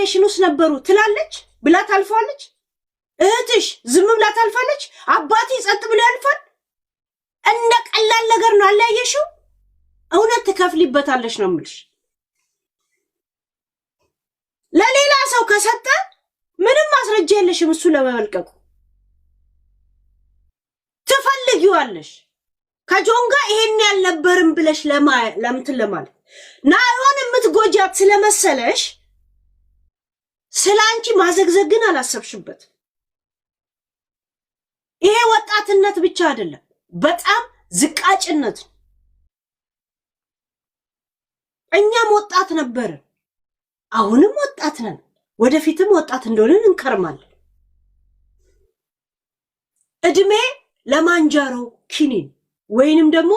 ሪሌሽን ውስጥ ነበሩ ትላለች ብላ ታልፋለች እህትሽ ዝም ብላ ታልፋለች አባቴ ጸጥ ብሎ ያልፋል እንደ ቀላል ነገር ነው አላየሽው እውነት ትከፍሊበታለሽ ነው የምልሽ ለሌላ ሰው ከሰጠ ምንም ማስረጃ የለሽም እሱ ለመመልቀቁ ትፈልጊዋለሽ ከጆንጋ ይሄን ያልነበርም ብለሽ ለምትን ለማለት ናሆን የምትጎጃት ስለመሰለሽ ስላንቺ ማዘግዘግን አላሰብሽበት ይሄ ወጣትነት ብቻ አይደለም በጣም ዝቃጭነት እኛም ወጣት ነበር አሁንም ወጣት ነን ወደፊትም ወጣት እንደሆነን እንከርማለን እድሜ ለማንጃሮ ኪኒን ወይንም ደግሞ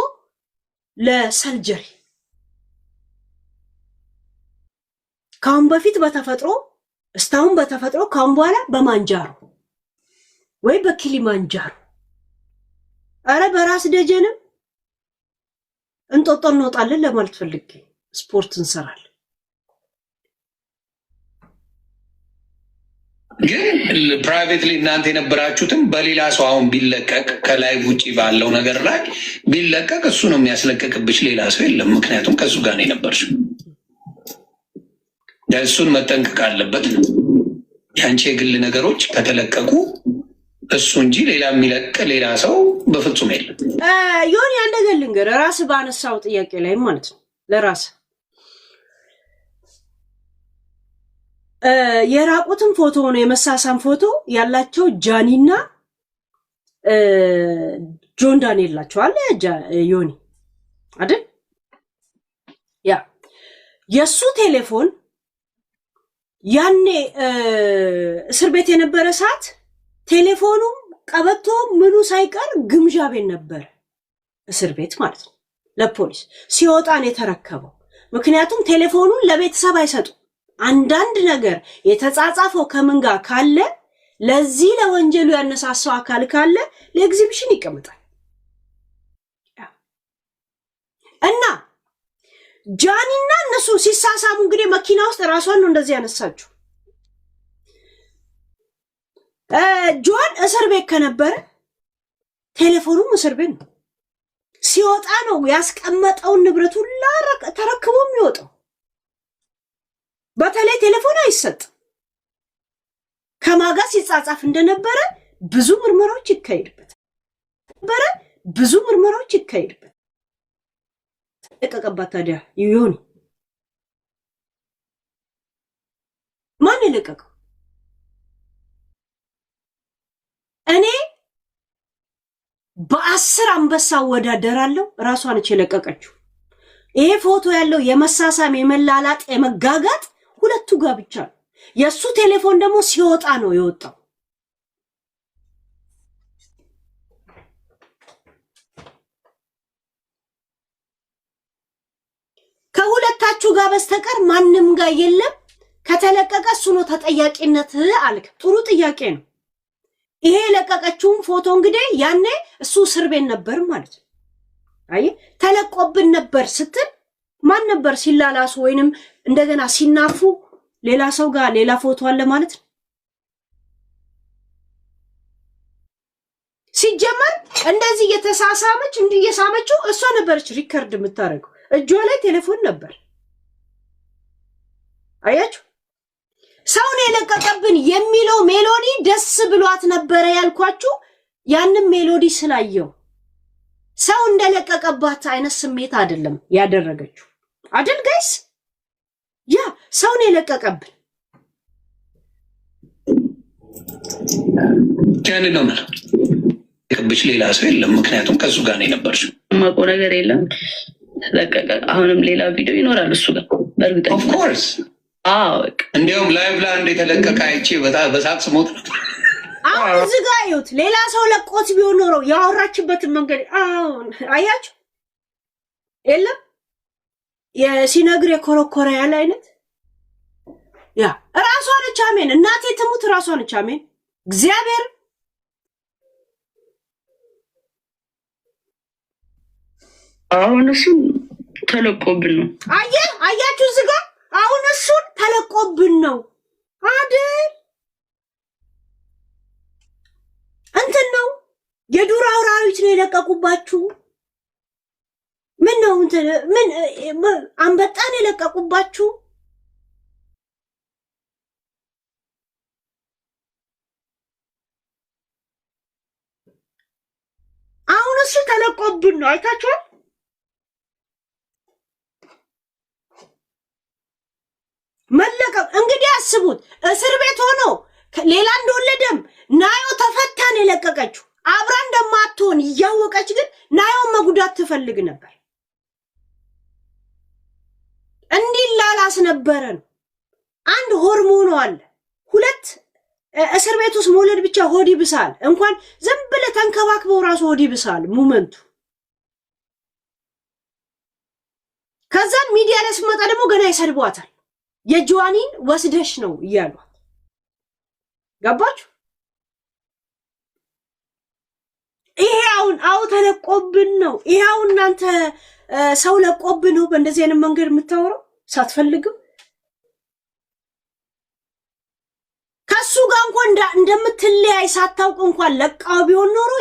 ለሰልጀሪ ካሁን በፊት በተፈጥሮ እስታውን በተፈጥሮ ካሁን በኋላ በማንጃሮ ወይ በኪሊማንጃሮ አረ በራስ ደጀንም እንጦጦ እንወጣለን ለማለት ፈልጌ ስፖርት እንሰራለን ግን ፕራይቬትሊ እናንተ የነበራችሁትም በሌላ ሰው አሁን ቢለቀቅ ከላይቭ ውጪ ባለው ነገር ላይ ቢለቀቅ እሱ ነው የሚያስለቀቅብሽ ሌላ ሰው የለም ምክንያቱም ከሱ ጋር ነው የነበርሽው እሱን መጠንቀቅ አለበት ያንቺ የግል ነገሮች ከተለቀቁ እሱ እንጂ ሌላ የሚለቅ ሌላ ሰው በፍጹም የለም ዮኒ አንደገልንገር ራስ ባነሳው ጥያቄ ላይ ማለት ነው ለራስ የራቁትን ፎቶ ነው የመሳሳም ፎቶ ያላቸው ጃኒና ጆን ዳንኤል ናቸዋል ዮኒ አይደል ያ የሱ ቴሌፎን ያኔ እስር ቤት የነበረ ሰዓት ቴሌፎኑ ቀበቶ ምኑ ሳይቀር ግምጃ ቤት ነበር እስር ቤት ማለት ነው ለፖሊስ ሲወጣን የተረከበው ምክንያቱም ቴሌፎኑን ለቤተሰብ አይሰጡ አንዳንድ ነገር የተጻጻፈው ከመንጋ ካለ ለዚህ ለወንጀሉ ያነሳሳው አካል ካለ ለኤግዚቢሽን ይቀመጣል እና ጃኒና እነሱ ሲሳሳሙ እንግዲህ መኪና ውስጥ ራሷን ነው እንደዚህ ያነሳችሁ ጆን እስር ቤት ከነበረ ቴሌፎኑም እስር ቤት ነው ሲወጣ ነው ያስቀመጠውን ንብረት ሁሉ ተረክቦ የሚወጣው በተለይ ቴሌፎን አይሰጥ ከማጋ ሲጻጻፍ እንደነበረ ብዙ ምርመራዎች ይካሄድበት ለቀቀባት ታዲያ ይሁን ማን ለቀቀው እኔ በ10 አንበሳ ወዳደራለሁ ራሷን እየለቀቀችው ይሄ ፎቶ ያለው የመሳሳም የመላላጥ የመጋጋጥ ሁለቱ ጋር ብቻ ነው የሱ ቴሌፎን ደግሞ ሲወጣ ነው የወጣው ከሁለታችሁ ጋር በስተቀር ማንንም ጋር የለም ከተለቀቀ እሱ ነው ተጠያቂነት አልክ ጥሩ ጥያቄ ነው ይሄ ለቀቀችውን ፎቶ እንግዲህ ያኔ እሱ እስር ቤት ነበር ማለት ነው አይ ተለቆብን ነበር ስትል ማን ነበር ሲላላሱ ወይንም እንደገና ሲናፉ ሌላ ሰው ጋር ሌላ ፎቶ አለ ማለት ነው ሲጀመር እንደዚህ የተሳሳመች እንዲየሳመችው እሷ ነበርች ሪከርድ የምታረገው እጇ ላይ ቴሌፎን ነበር አያችሁ ሰውን የለቀቀብን የሚለው ሜሎዲ ደስ ብሏት ነበር ያልኳችሁ ያንን ሜሎዲ ስላየው ሰው እንደለቀቀባት አይነት ስሜት አይደለም ያደረገችው አይደል ጋይስ ያ ሰውን የለቀቀብን ያን ነው ማለት ከብሽ ሌላ ሰው የለም ምክንያቱም ከሱ ጋር ነው የነበርሽው ማቆ ነገር የለም ለቀቀ አሁንም ሌላ ቪዲዮ ይኖራል እሱ ጋር በርግጥ ኦፍ ኮርስ እንዲያውም ላይቭ ላይ እንደ ተለቀቀ አይቼ በጣም በሳቅስ ሞት ነው አሁን ዝጋዩት ሌላ ሰው ለቆት ቢሆን ኖሮ ያወራችበት መንገድ አያችሁ የለም የሲነግር የኮረኮረ ያለ አይነት ያ ራሷ ነች አሜን እናቴ ትሙት ራሷ ነች አሜን እግዚአብሔር አሁን እሱ ተለቆብን ነው አያችሁ ዝጋ አሁን እሱ ተለቆብን ነው የለቀቁባችሁ? ምን ነው ምን አንበጣን የለቀቁባችሁ? አሁንስ ተለቆብን ነው። አይታችኋል? መለቀቅ እንግዲህ አስቡት። እስር ቤት ሆኖ ሌላ እንደወለደም ናዮ ተፈታን የለቀቀችው አብራ እንደማትሆን እያወቀች ግን ናዮን መጉዳት ትፈልግ ነበር። እንዲላላስ ነበረን። አንድ ሆርሞኑ አለ። ሁለት እስር ቤት ውስጥ መውለድ ብቻ ሆድ ይብሳል። እንኳን ዝም ብለህ ተንከባክበው ራሱ ሆድ ይብሳል ሙመንቱ። ከዛን ሚዲያ ላይ ስትመጣ ደግሞ ገና ይሰድቧታል። የጆዋኒን ወስደሽ ነው እያሏት። ገባችሁ? ይሄ አሁን ተለቆብን ነው። ይሄው እናንተ ሰው ለቆብን ነው በእንደዚህ አይነት መንገድ የምታወራው ሳትፈልግም። ከሱ ጋር እንኳን እንደምትለያይ ሳታውቅ እንኳን ለቃው ቢሆን ኖሮ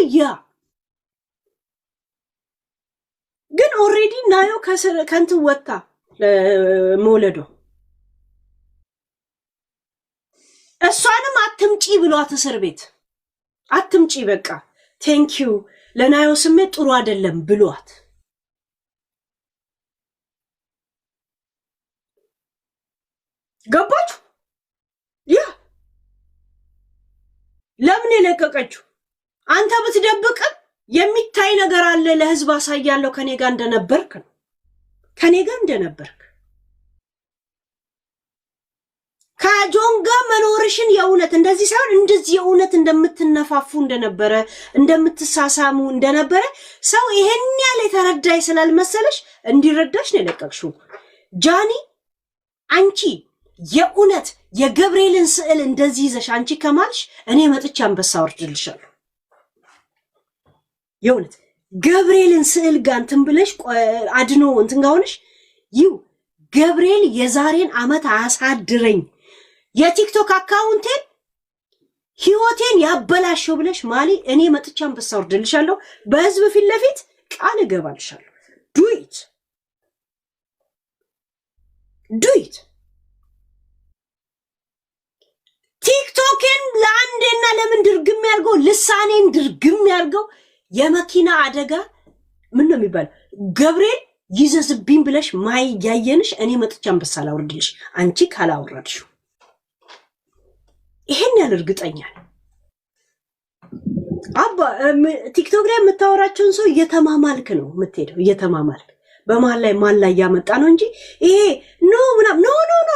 ግን ኦሬዲ ናዮ ከንት ወጣ መውለዶ እሷንም አትምጪ ብሏት እስር ቤት አትምጪ በቃ ቴንኪዩ ለናዮ ስሜት ጥሩ አይደለም ብሏት ገባችሁ? ለምን የለቀቀችው? አንተ ብትደብቅም የሚታይ ነገር አለ። ለህዝብ አሳያለሁ ከኔ ጋር እንደነበርክ ነው። ከኔ ጋር እንደነበርክ ከጆን ጋር መኖርሽን የእውነት እንደዚህ ሳይሆን እንደዚህ የእውነት እንደምትነፋፉ እንደነበረ እንደምትሳሳሙ እንደነበረ ሰው ይሄን ያለ የተረዳይ ስላልመሰለሽ እንዲረዳሽ ነው የለቀቅሽው። ጃኒ አንቺ የእውነት የገብርኤልን ስዕል እንደዚህ ይዘሽ አንቺ ከማልሽ እኔ መጥቼ አንበሳ ወርድልሻለሁ። የእውነት ገብርኤልን ስዕል ጋር እንትን ብለሽ አድኖ እንትን ጋር ሆነሽ ገብርኤል የዛሬን ዓመት አያሳድረኝ የቲክቶክ አካውንቴን ህይወቴን ያበላሸው ብለሽ ማሊ እኔ መጥቼ አንበሳ ወርድልሻለሁ። በህዝብ ፊት ለፊት ቃል እገባልሻለሁ። ዱይት ቲክቶክን ለአንዴና ለምን ድርግም ያርገው፣ ልሳኔን ድርግም ያርገው። የመኪና አደጋ ምን ነው የሚባለው? ገብርኤል ይዘዝብኝ ብለሽ ማይ ያየንሽ እኔ መጥቼ አንበሳ ላውርድልሽ አንቺ ካላወረድሽው። ይሄን ያለ እርግጠኛ ነኝ። አባ ቲክቶክ ላይ የምታወራቸውን ሰው እየተማማልክ ነው የምትሄደው፣ እየተማማልክ በመሀል ላይ ማን ላይ ያመጣ ነው እንጂ ይሄ ኖ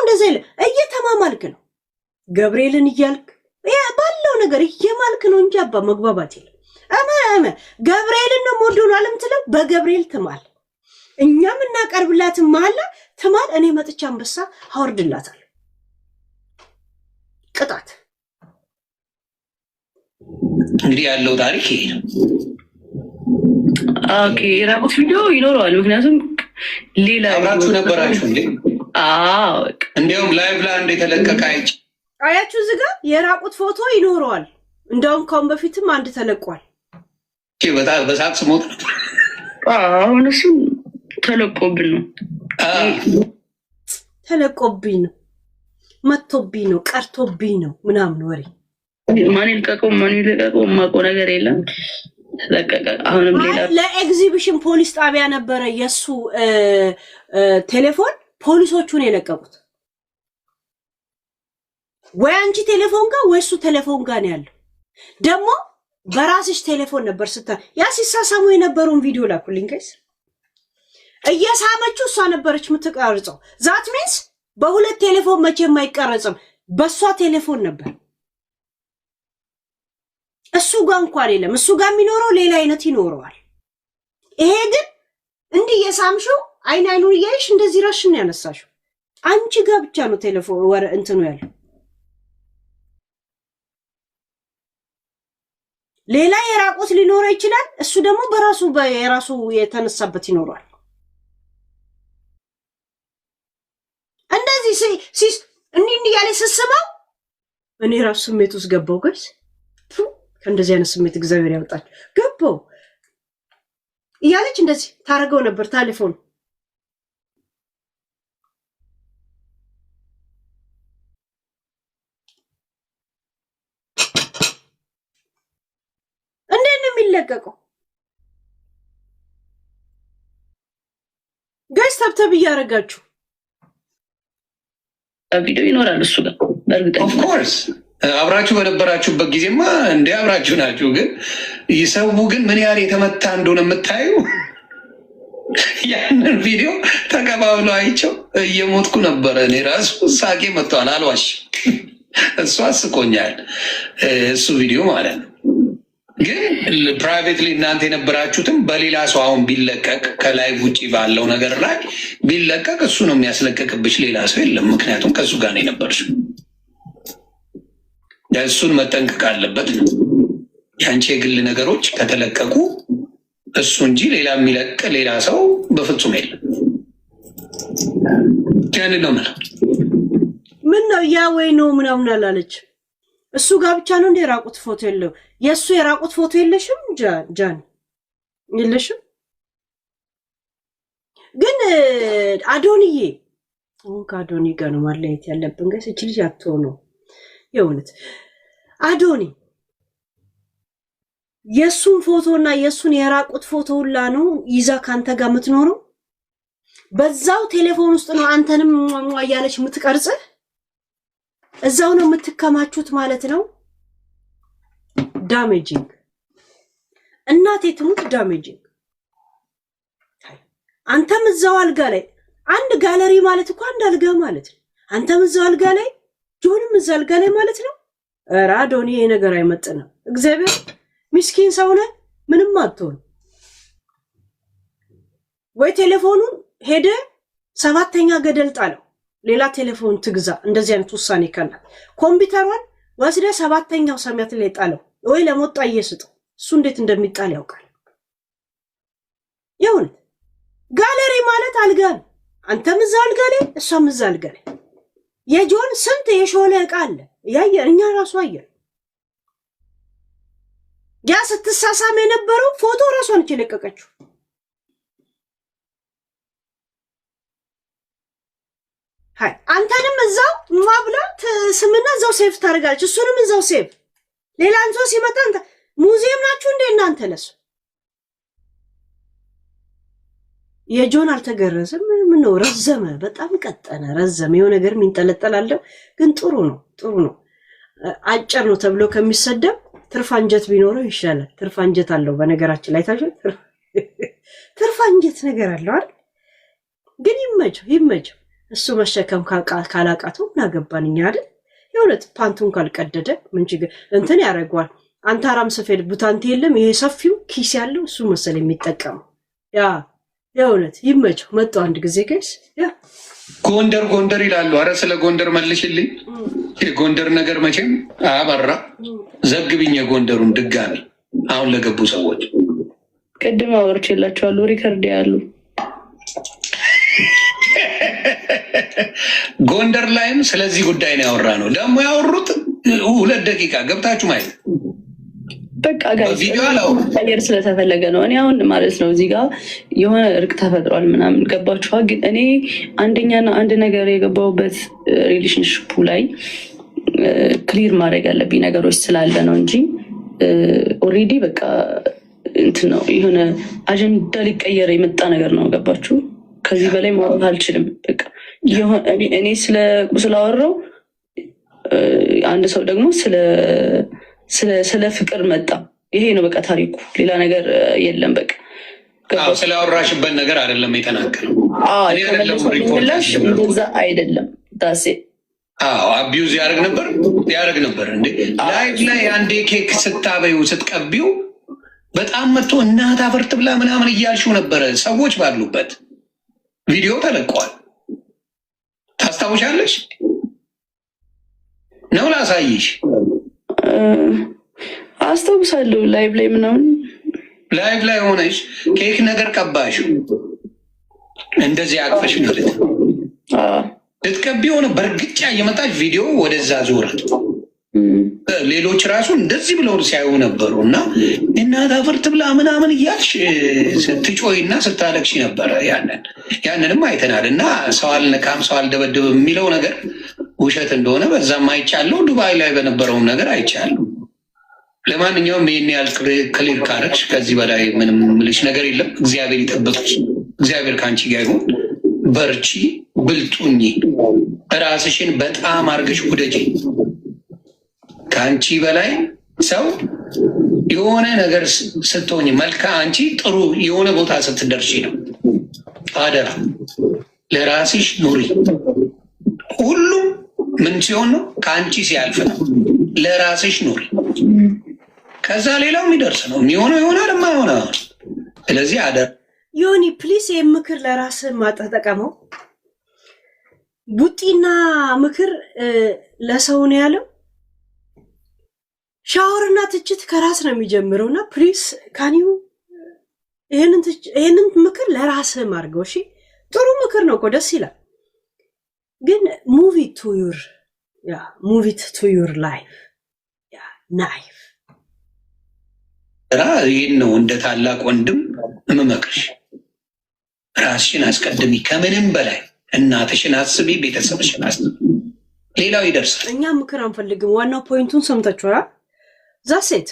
እንደዚህ አይደለም። እየተማማልክ ነው ገብርኤልን እያልክ ባለው ነገር እየማልክ ነው እንጂ አባ መግባባት የለም። ገብርኤልን ነው ሞዱን አለምትለው በገብርኤል ትማል። እኛም እናቀርብላት ማላ ትማል። እኔ መጥቻ አንበሳ አወርድላታል። ቅጣት እንግዲህ ያለው ታሪክ ይሄ ነው። ኦኬ የራቁት ቪዲዮ ይኖረዋል። ምክንያቱም ሌላ አብራችሁ ነበራችሁ እንዴ? አዎ እንዲያውም ላይቭ ላይ እንደ ተለቀቀ አይቼ አያችሁ። እዚህ ጋር የራቁት ፎቶ ይኖረዋል። እንደውም ካሁን በፊትም አንድ ተለቋል። በጣም በሳቅስ ሞት ነበር። አሁን እሱ ተለቆብን ነው ተለቆብኝ ነው መጥቶብኝ ነው ቀርቶብኝ ነው ምናምን ወሬ ማን ይልቀቀው የማውቀው ነገር የለም። ተለቀቀ። አሁንም ሌላ ለኤግዚቢሽን ፖሊስ ጣቢያ ነበረ የሱ ቴሌፎን ፖሊሶቹን የለቀቁት። ወይ አንቺ ቴሌፎን ጋር ወይ እሱ ቴሌፎን ጋር ነው ያለው። ደግሞ በራስሽ ቴሌፎን ነበር ያ ሲሳሳሙ የነበረውን ቪዲዮ ላኩልኝ ጋይስ። እየሳመችው እሷ ነበረች የምትቀርጸው። ዛት ሚንስ በሁለት ቴሌፎን መቼም አይቀረጽም። በሷ ቴሌፎን ነበር። እሱ ጋር እንኳን የለም። እሱ ጋር የሚኖረው ሌላ አይነት ይኖረዋል። ይሄ ግን እንዲህ የሳምሽው አይኑን እያይሽ እንደዚህ ራስሽን ያነሳሽው አንቺ ጋር ብቻ ነው ቴሌፎን ወረ እንትኑ ያለው። ሌላ የራቁት ሊኖረው ይችላል። እሱ ደግሞ የራሱ የተነሳበት ይኖራል። እንደዚህ እንዲህ ያለ ስስበው እኔ ራሱ ስሜት ውስጥ ገባው ጋይስ። ከእንደዚህ አይነት ስሜት እግዚአብሔር ያወጣል። ገባው እያለች እንደዚህ ታረገው ነበር ቴሌፎን። እንዴት ነው የሚለቀቀው? ጋይስ ታብታብ እያደረጋችሁ ቪዲዮ ይኖራል እሱ ጋር በእርግጠኛ ኦፍ ኮርስ አብራችሁ በነበራችሁበት ጊዜማ እንደ አብራችሁ ናችሁ። ግን ይሰው ግን ምን ያህል የተመታ እንደሆነ የምታዩ ያንን ቪዲዮ ተቀባብሎ አይቸው እየሞትኩ ነበረ። እኔ ራሱ ሳቄ መጥቷል፣ አልዋሽ። እሱ አስቆኛል እሱ ቪዲዮ ማለት ነው። ግን ፕራይቬትሊ እናንተ የነበራችሁትም በሌላ ሰው አሁን ቢለቀቅ ከላይቭ ውጭ ባለው ነገር ላይ ቢለቀቅ እሱ ነው የሚያስለቀቅብሽ፣ ሌላ ሰው የለም። ምክንያቱም ከእሱ ጋር ነው የነበርሽው። እሱን መጠንቀቅ አለበት ነው። የአንቺ የግል ነገሮች ከተለቀቁ እሱ እንጂ ሌላ የሚለቅ ሌላ ሰው በፍጹም የለም። ያንን ነው የምለው። ምን ነው ያ ወይ ነው ምናምን አላለች። እሱ ጋር ብቻ ነው እንደ የራቁት ፎቶ የለው። የእሱ የራቁት ፎቶ የለሽም ጃን የለሽም። ግን አዶንዬ አሁን ከአዶኒ ጋር ነው ማለየት ያለብን። ጋር እቺ ልጅ አትሆኑ የእውነት አዶኒ የሱን ፎቶና የሱን የራቁት ፎቶ ሁላ ነው ይዛ ካንተ ጋር የምትኖረው። በዛው ቴሌፎን ውስጥ ነው አንተንም እያለች የምትቀርጽ። እዛው ነው የምትከማቹት ማለት ነው። ዳሜጂንግ እናቴ ትሙት ዳሜጂንግ። አንተም እዛው አልጋ ላይ አንድ ጋለሪ ማለት እኮ አንድ አልጋ ማለት ነው። አንተም እዛው አልጋ ላይ ጆንም እዛው አልጋ ላይ ማለት ነው። ኧረ አዶኒ ይሄ ነገር አይመጥንም። እግዚአብሔር ምስኪን ሰው ነህ፣ ምንም አትሆን። ወይ ቴሌፎኑን ሄደ 7ኛ ገደል ጣለው፣ ሌላ ቴሌፎን ትግዛ። እንደዚህ አይነት ውሳኔ ካለ ኮምፒውተሯን ወስደ 7ኛው ሰማያት ላይ ጣለው፣ ወይ ለሞጣ እየስጠው። እሱ እንዴት እንደሚጣል ያውቃል። ይሁን ጋለሪ ማለት አልጋ ነው። አንተም እዛ አልጋ ላይ እሷም እዛ አልጋ ላይ። የጆን ስንት የሾለ ዕቃ አለ ያየን እኛ ራሱ አየን። ያ ስትሳሳም የነበረው ፎቶ ራሷን የለቀቀችው። ሃይ አንተንም እዛው ማብላት ስምና እዛው ሴፍ ታደርጋለች፣ እሱንም እዛው ሴፍ። ሌላ አንተ ሲመጣ አንተ ሙዚየም ናችሁ እንደ እናንተ ለሱ የጆን አልተገረዘም። ምን ነው ረዘመ፣ በጣም ቀጠነ፣ ረዘመ። የሆነ ነገር የሚንጠለጠላለው ግን ጥሩ ነው፣ ጥሩ ነው። አጭር ነው ተብሎ ከሚሰደብ ትርፍ አንጀት ቢኖረው ይሻላል። ትርፍ አንጀት አለው በነገራችን ላይ ታጆ ትርፍ አንጀት ነገር አለው አይደል? ግን ይመቸው። እሱ መሸከም ካላቃተው እናገባን እኛ አይደል? የእውነት ፓንቱን ካልቀደደ ምን ችግር እንትን ያደርገዋል። አንተ አራም ሰፌድ ቡታንቲ የለም ይሄ ሰፊው ኪስ ያለው እሱ መሰል የሚጠቀመው ያ የእውነት ይመቸው። መጣ አንድ ጊዜ ጋይስ ያ ጎንደር ይላሉ። አረ ስለ ጎንደር መልሽልኝ። የጎንደር ነገር መቼም አበራ ዘግብኝ። የጎንደሩን ድጋሚ አሁን ለገቡ ሰዎች ቅድም አወርቼላቸዋለሁ። ሪከርድ ያሉ ጎንደር ላይም ስለዚህ ጉዳይ ነው ያወራ ነው። ደግሞ ያወሩት 2 ደቂቃ ገብታችሁ ማየት በቃ ጋር ስለተፈለገ ነው። እኔ አሁን ማለት ነው እዚህ ጋር የሆነ እርቅ ተፈጥሯል ምናምን ገባችኋ? ግን እኔ አንደኛና አንድ ነገር የገባሁበት ሪሌሽንሽፑ ላይ ክሊር ማድረግ ያለብኝ ነገሮች ስላለ ነው እንጂ ኦልሬዲ በቃ እንትን ነው የሆነ አጀንዳ ሊቀየር የመጣ ነገር ነው። ገባችሁ? ከዚህ በላይ ማውራት አልችልም። በቃ እኔ ስላወራው አንድ ሰው ደግሞ ስለ ፍቅር መጣ። ይሄ ነው በቃ ታሪኩ፣ ሌላ ነገር የለም። በቃ ስላወራሽበት ነገር አይደለም የተናገረው። ምላሽ እንደዛ አይደለም። ዳሴ አቢዩዝ ያደርግ ነበር እንዴ ላይቭ ላይ አንዴ ኬክ ስታበዩ ስትቀቢው በጣም መጥቶ እናት አፈርት ብላ ምናምን እያልሽው ነበረ። ሰዎች ባሉበት ቪዲዮ ተለቋል። ታስታውሻለሽ ነው? ላሳይሽ። አስታውሳለሁ። ላይቭ ላይ ምናምን ላይቭ ላይ ሆነሽ ኬክ ነገር ቀባሽ እንደዚህ አቅፈሽ ማለት ልትቀቢ ሆነ በእርግጫ እየመጣች ቪዲዮ ወደዛ ዞረ። ሌሎች ራሱ እንደዚህ ብለው ሲያዩ ነበሩ እና እናት አፈርት ብላ ምናምን እያልሽ ስትጮይና ስታለቅሽ ነበረ። ያንንም አይተናል እና ሰው አልነካም ሰው አልደበድብም የሚለው ነገር ውሸት እንደሆነ በዛም አይቻለሁ። ዱባይ ላይ በነበረውም ነገር አይቻለሁ። ለማንኛውም ይህን ያህል ክሊር ካረግሽ ከዚህ በላይ ምንም ምልሽ ነገር የለም። እግዚአብሔር ይጠብቅሽ። እግዚአብሔር ከአንቺ ጋር ይሁን። በርቺ፣ ብልጡኝ፣ ራስሽን በጣም አርገሽ ውደጂ። ከአንቺ በላይ ሰው የሆነ ነገር ስትሆኝ መልካ አንቺ ጥሩ የሆነ ቦታ ስትደርሺ ነው። አደራ ለራስሽ ኑሪ። ሁሉም ምን ሲሆን ነው? ከአንቺ ሲያልፍ ነው። ለራስሽ ኑሪ። ከዛ ሌላው የሚደርስ ነው። የሚሆነው ይሆናል፣ የማይሆነው። ስለዚህ አደራ ዮኒ ፕሊስ ይህን ምክር ለራስህ ማጠቀመው። ቡጢና ምክር ለሰው ነው ያለው። ሻወርና ትችት ከራስ ነው የሚጀምረው እና ፕሊስ ካኒው ይህንን ምክር ለራስህ ማድርገው። እሺ ጥሩ ምክር ነው እኮ ደስ ይላል፣ ግን ሙቭ ኢት ቱ ዩር ላይፍ ናይፍ። ይህን ነው እንደ ታላቅ ወንድም እምመክርሽ። ራስሽን አስቀድሚ፣ ከምንም በላይ እናትሽን አስቢ፣ ቤተሰብሽን አስቢ። ሌላው ይደርሳል። እኛ ምክር አንፈልግም። ዋናው ፖይንቱን ሰምታችኋል። ዛሴት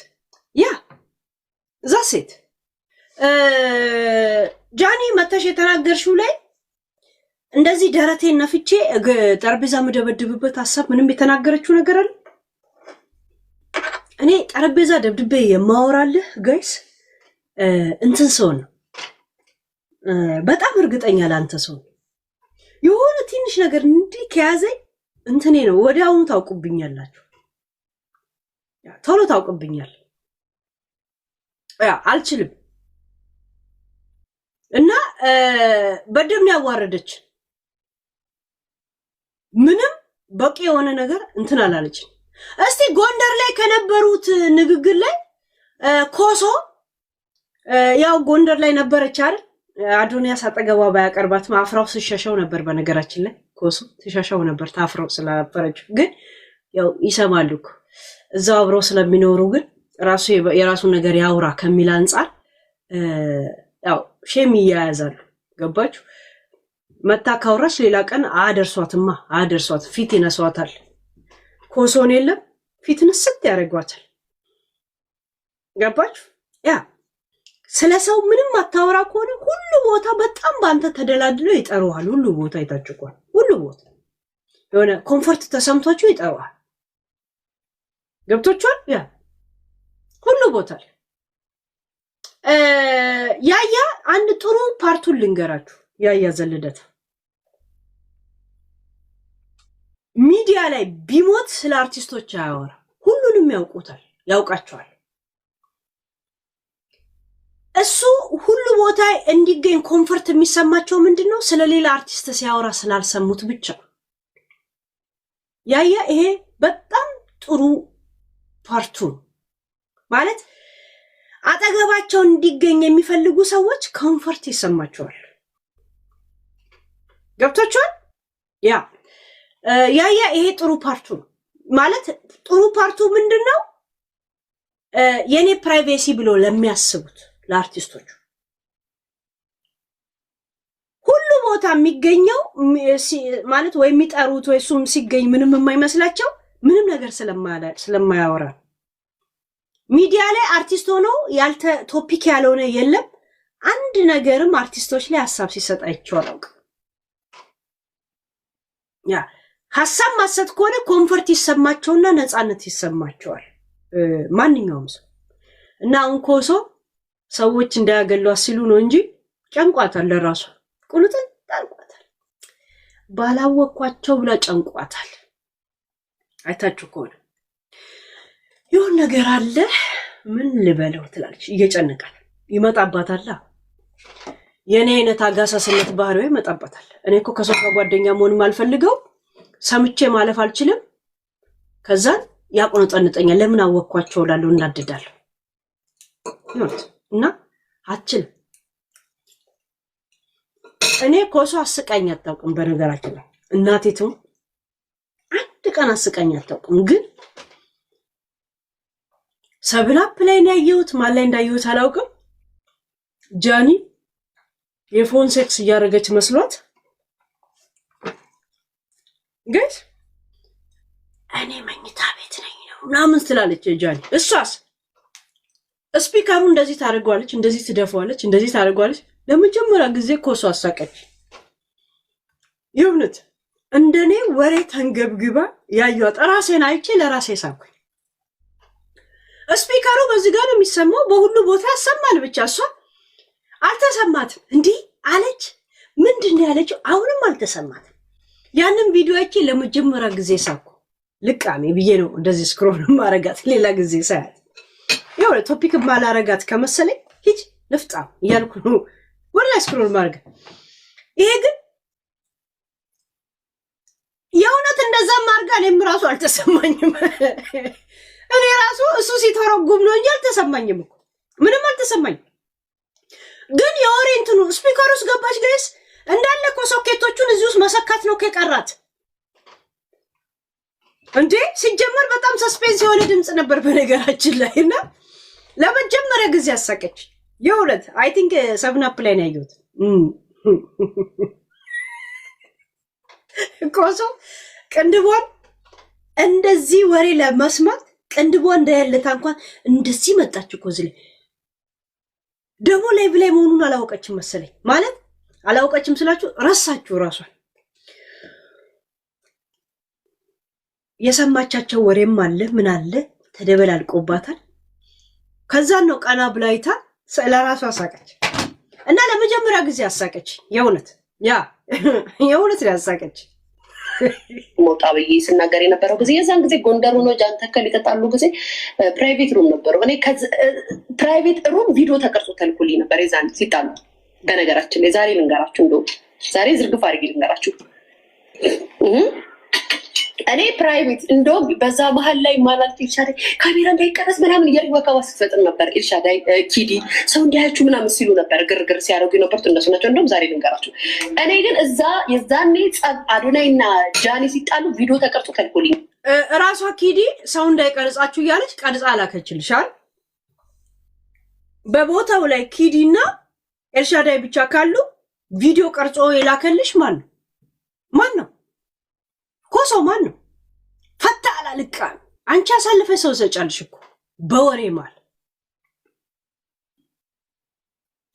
ጃኒ መተሽ የተናገርሽው ላይ እንደዚህ ደረቴን ነፍቼ ጠረጴዛ መደበድብበት ሀሳብ ምንም የተናገረችው ነገር አለ? እኔ ጠረጴዛ ደብድቤ የማወራልህ ጋይስ እንትን ሰው ነው። በጣም እርግጠኛ ለአንተ ሰው የሆነ ትንሽ ነገር እንዲህ ከያዘኝ እንትኔ ነው ወዲያውኑ ታውቁብኛላችሁ። ቶሎ ታውቁብኛል። አልችልም እና በደም ያዋረደች ምንም በቂ የሆነ ነገር እንትን አላለች። እስቲ ጎንደር ላይ ከነበሩት ንግግር ላይ ኮሶ ያው ጎንደር ላይ ነበረች አይደል? አዶንያስ አጠገቧ ባያቀርባት አፍራው ስሸሸው ነበር። በነገራችን ላይ ኮሶ ትሸሸው ነበር ታፍራው ስላፈረች። ግን ያው ይሰማሉ እኮ እዛው አብረው ስለሚኖሩ። ግን ራሱ የራሱን ነገር ያውራ ከሚል አንጻር ያው ሼም ይያያዛሉ። ገባችሁ? መታ ካውራሽ ሌላ ቀን አደርሷት ፊት ይነሷታል። ኮሶን የለም ፊት ንስት ያደርጓታል። ገባችሁ? ያ ስለሰው ምንም አታወራ ከሆነ ሁሉ ቦታ በጣም ባንተ ተደላድለው ይጠሩሃል። ሁሉ ቦታ ይታጭቋል። ሁሉ ቦታ የሆነ ኮምፎርት ተሰምቷቸው ይጠሩሃል። ገብቶቿል? ያ ሁሉ ቦታ ያያ አንድ ጥሩ ፓርቱን ልንገራችሁ። ያያ ዘልደት ሚዲያ ላይ ቢሞት ስለ አርቲስቶች አያወራ። ሁሉንም ያውቃቸዋል። እሱ ሁሉ ቦታ እንዲገኝ ኮምፎርት የሚሰማቸው ምንድነው? ስለሌላ አርቲስት ሲያወራ ስላልሰሙት ብቻ። ያያ ይሄ በጣም ጥሩ ፓርቱ ማለት አጠገባቸው እንዲገኝ የሚፈልጉ ሰዎች ኮምፎርት ይሰማቸዋል። ገብቶቻል? ያያ ይሄ ጥሩ ፓርቱ ማለት ጥሩ ፓርቱ ምንድነው? የኔ ፕራይቬሲ ብሎ ለሚያስቡት ለአርቲስቶቹ ሁሉ ቦታ የሚገኘው ማለት ወይ የሚጠሩት ወይ እሱም ሲገኝ ምንም የማይመስላቸው ምንም ነገር ስለማያወራ ሚዲያ ላይ አርቲስት ሆኖ ያልተ ቶፒክ ያልሆነ የለም። አንድ ነገርም አርቲስቶች ላይ ሐሳብ ሲሰጥ አይቻልም። ያ ሐሳብ ማሰጥ ከሆነ ኮምፎርት ይሰማቸውና ነፃነት ይሰማቸዋል ማንኛውም ሰው። እና ኮሶ ሰዎች እንዳያገሏት ሲሉ ነው እንጂ ጨንቋታል። ለራሷ ቁልጥን ጣልቋታል። ባላወቅኳቸው ብላ ጨንቋታል። አይታችሁ ከሆነ ይሁን ነገር አለ ምን ልበለው ትላለች። እየጨነቃል ይመጣባታል። የኔ አይነት አጋሳስነት ባህሪው ይመጣባታል። እኔ እኮ ከሰው ጋር ጓደኛ መሆን ማልፈልገው ሰምቼ ማለፍ አልችልም። ከዛን ያቆነጠንጠኛል። ለምን አወቅኳቸው እላለሁ፣ እናድዳለሁ። እና አትችልም። እኔ ኮሶ አስቀኝ አታውቅም። በነገራችን ላይ እናቴቱ አንድ ቀን አስቀኝ አታውቅም። ግን ሰብናፕ ላይ ነው ያየሁት። ማን ላይ እንዳየሁት አላውቅም። ጃኒ የፎን ሴክስ እያደረገች መስሏት ግን እኔ መኝታ ቤት ነኝ ነው ምናምን ትላለች ጃኒ። እሷስ ስፒከሩ እንደዚህ ታደርገዋለች፣ እንደዚህ ትደፋዋለች፣ እንደዚህ ታደርገዋለች። ለመጀመሪያ ጊዜ እኮ እሷ አሳቀች። ይሁንት እንደኔ ወሬ ተንገብግባ ያዩት ራሴን አይቼ ለራሴ ሳኩኝ። ስፒከሩ በዚህ ጋር ነው የሚሰማው፣ በሁሉ ቦታ ያሰማል። ብቻ እሷ አልተሰማትም። እንዲህ አለች። ምንድን ነው ያለችው? አሁንም አልተሰማትም። ያንን ቪዲዮ አይቼ ለመጀመሪያ ጊዜ ሳኩ። ልቃሜ ብዬ ነው እንደዚህ ስክሮል ማረጋት። ሌላ ጊዜ ሳያት የሆነ ቶፒክ ማላረጋት ከመሰለኝ ሂጅ ልፍጣ እያልኩ ነው ወላ ስክሮል ማርገ። ይሄ ግን የእውነት እንደዛ ማርጋ እኔም ራሱ አልተሰማኝም። እኔ ራሱ እሱ ሲተረጉም ነው እንጂ አልተሰማኝም እኮ ምንም አልተሰማኝም። ግን የወሬ እንትኑ ስፒከር ውስጥ ገባች ጋይስ። እንዳለ እኮ ሶኬቶቹን እዚህ ውስጥ መሰካት ነው ከቀራት እንዴ። ሲጀመር በጣም ሰስፔንስ የሆነ ድምጽ ነበር በነገራችን ላይ እና ለመጀመሪያ ጊዜ አሳቀች። የእውነት አይ ቲንክ ሰብናፕ ላይ ነው ያየሁት። ኮሶ ቅንድቧን እንደዚህ ወሬ ለመስማት ቅንድቧ እንዳያለታ እንኳን እንደዚህ መጣች እኮ እዚህ ላይ ደግሞ ላይቭ ላይ መሆኑን አላወቀችም መሰለኝ። ማለት አላወቀችም ስላችሁ ረሳችሁ ራሷን። የሰማቻቸው ወሬም አለ ምን አለ ተደበላልቆባታል። ከዛን ነው ቀና ብላይታ ለራሷ አሳቀች እና ለመጀመሪያ ጊዜ አሳቀች። የእውነት የእውነት ያሳቀች ሞጣ ብዬ ስናገር የነበረው ጊዜ የዛን ጊዜ ጎንደር ሆኖ ጃን ተከል የተጣሉ ጊዜ ፕራይቬት ሩም ነበሩ። እኔ ፕራይቬት ሩም ቪዲዮ ተቀርጾ ተልኩልኝ ነበር የዛን ሲጣሉ። በነገራችን ላይ ዛሬ ልንገራችሁ፣ እንደው ዛሬ ዝርግፍ አድርጌ ልንገራችሁ። እኔ ፕራይቬት እንደውም በዛ መሀል ላይ ማላልት ኤልሻዳይ ካሜራ እንዳይቀረጽ ምናምን እያሉ ወከባ ስትፈጥር ነበር። ኤልሻዳይ ኪዲ ሰው እንዲያያችሁ ምናምን ሲሉ ነበር፣ ግርግር ሲያደርጉ የነበሩት እነሱ ናቸው። እንደውም ዛሬ ልንገራችሁ። እኔ ግን እዛ የዛኔ ጸብ አዶናይና ጃኒ ሲጣሉ ቪዲዮ ተቀርጾ ተልኮልኝ እራሷ ኪዲ ሰው እንዳይቀርጻችሁ እያለች ቀርጻ ላከችልሻል። በቦታው ላይ ኪዲና ኤልሻዳይ ብቻ ካሉ ቪዲዮ ቀርጾ የላከልሽ ማን ነው? ማን ነው? ኮሶ ማን ነው? ፈታ አላልቃ አንቺ አሳልፈ ሰው ሰጫልሽ እኮ በወሬ ማል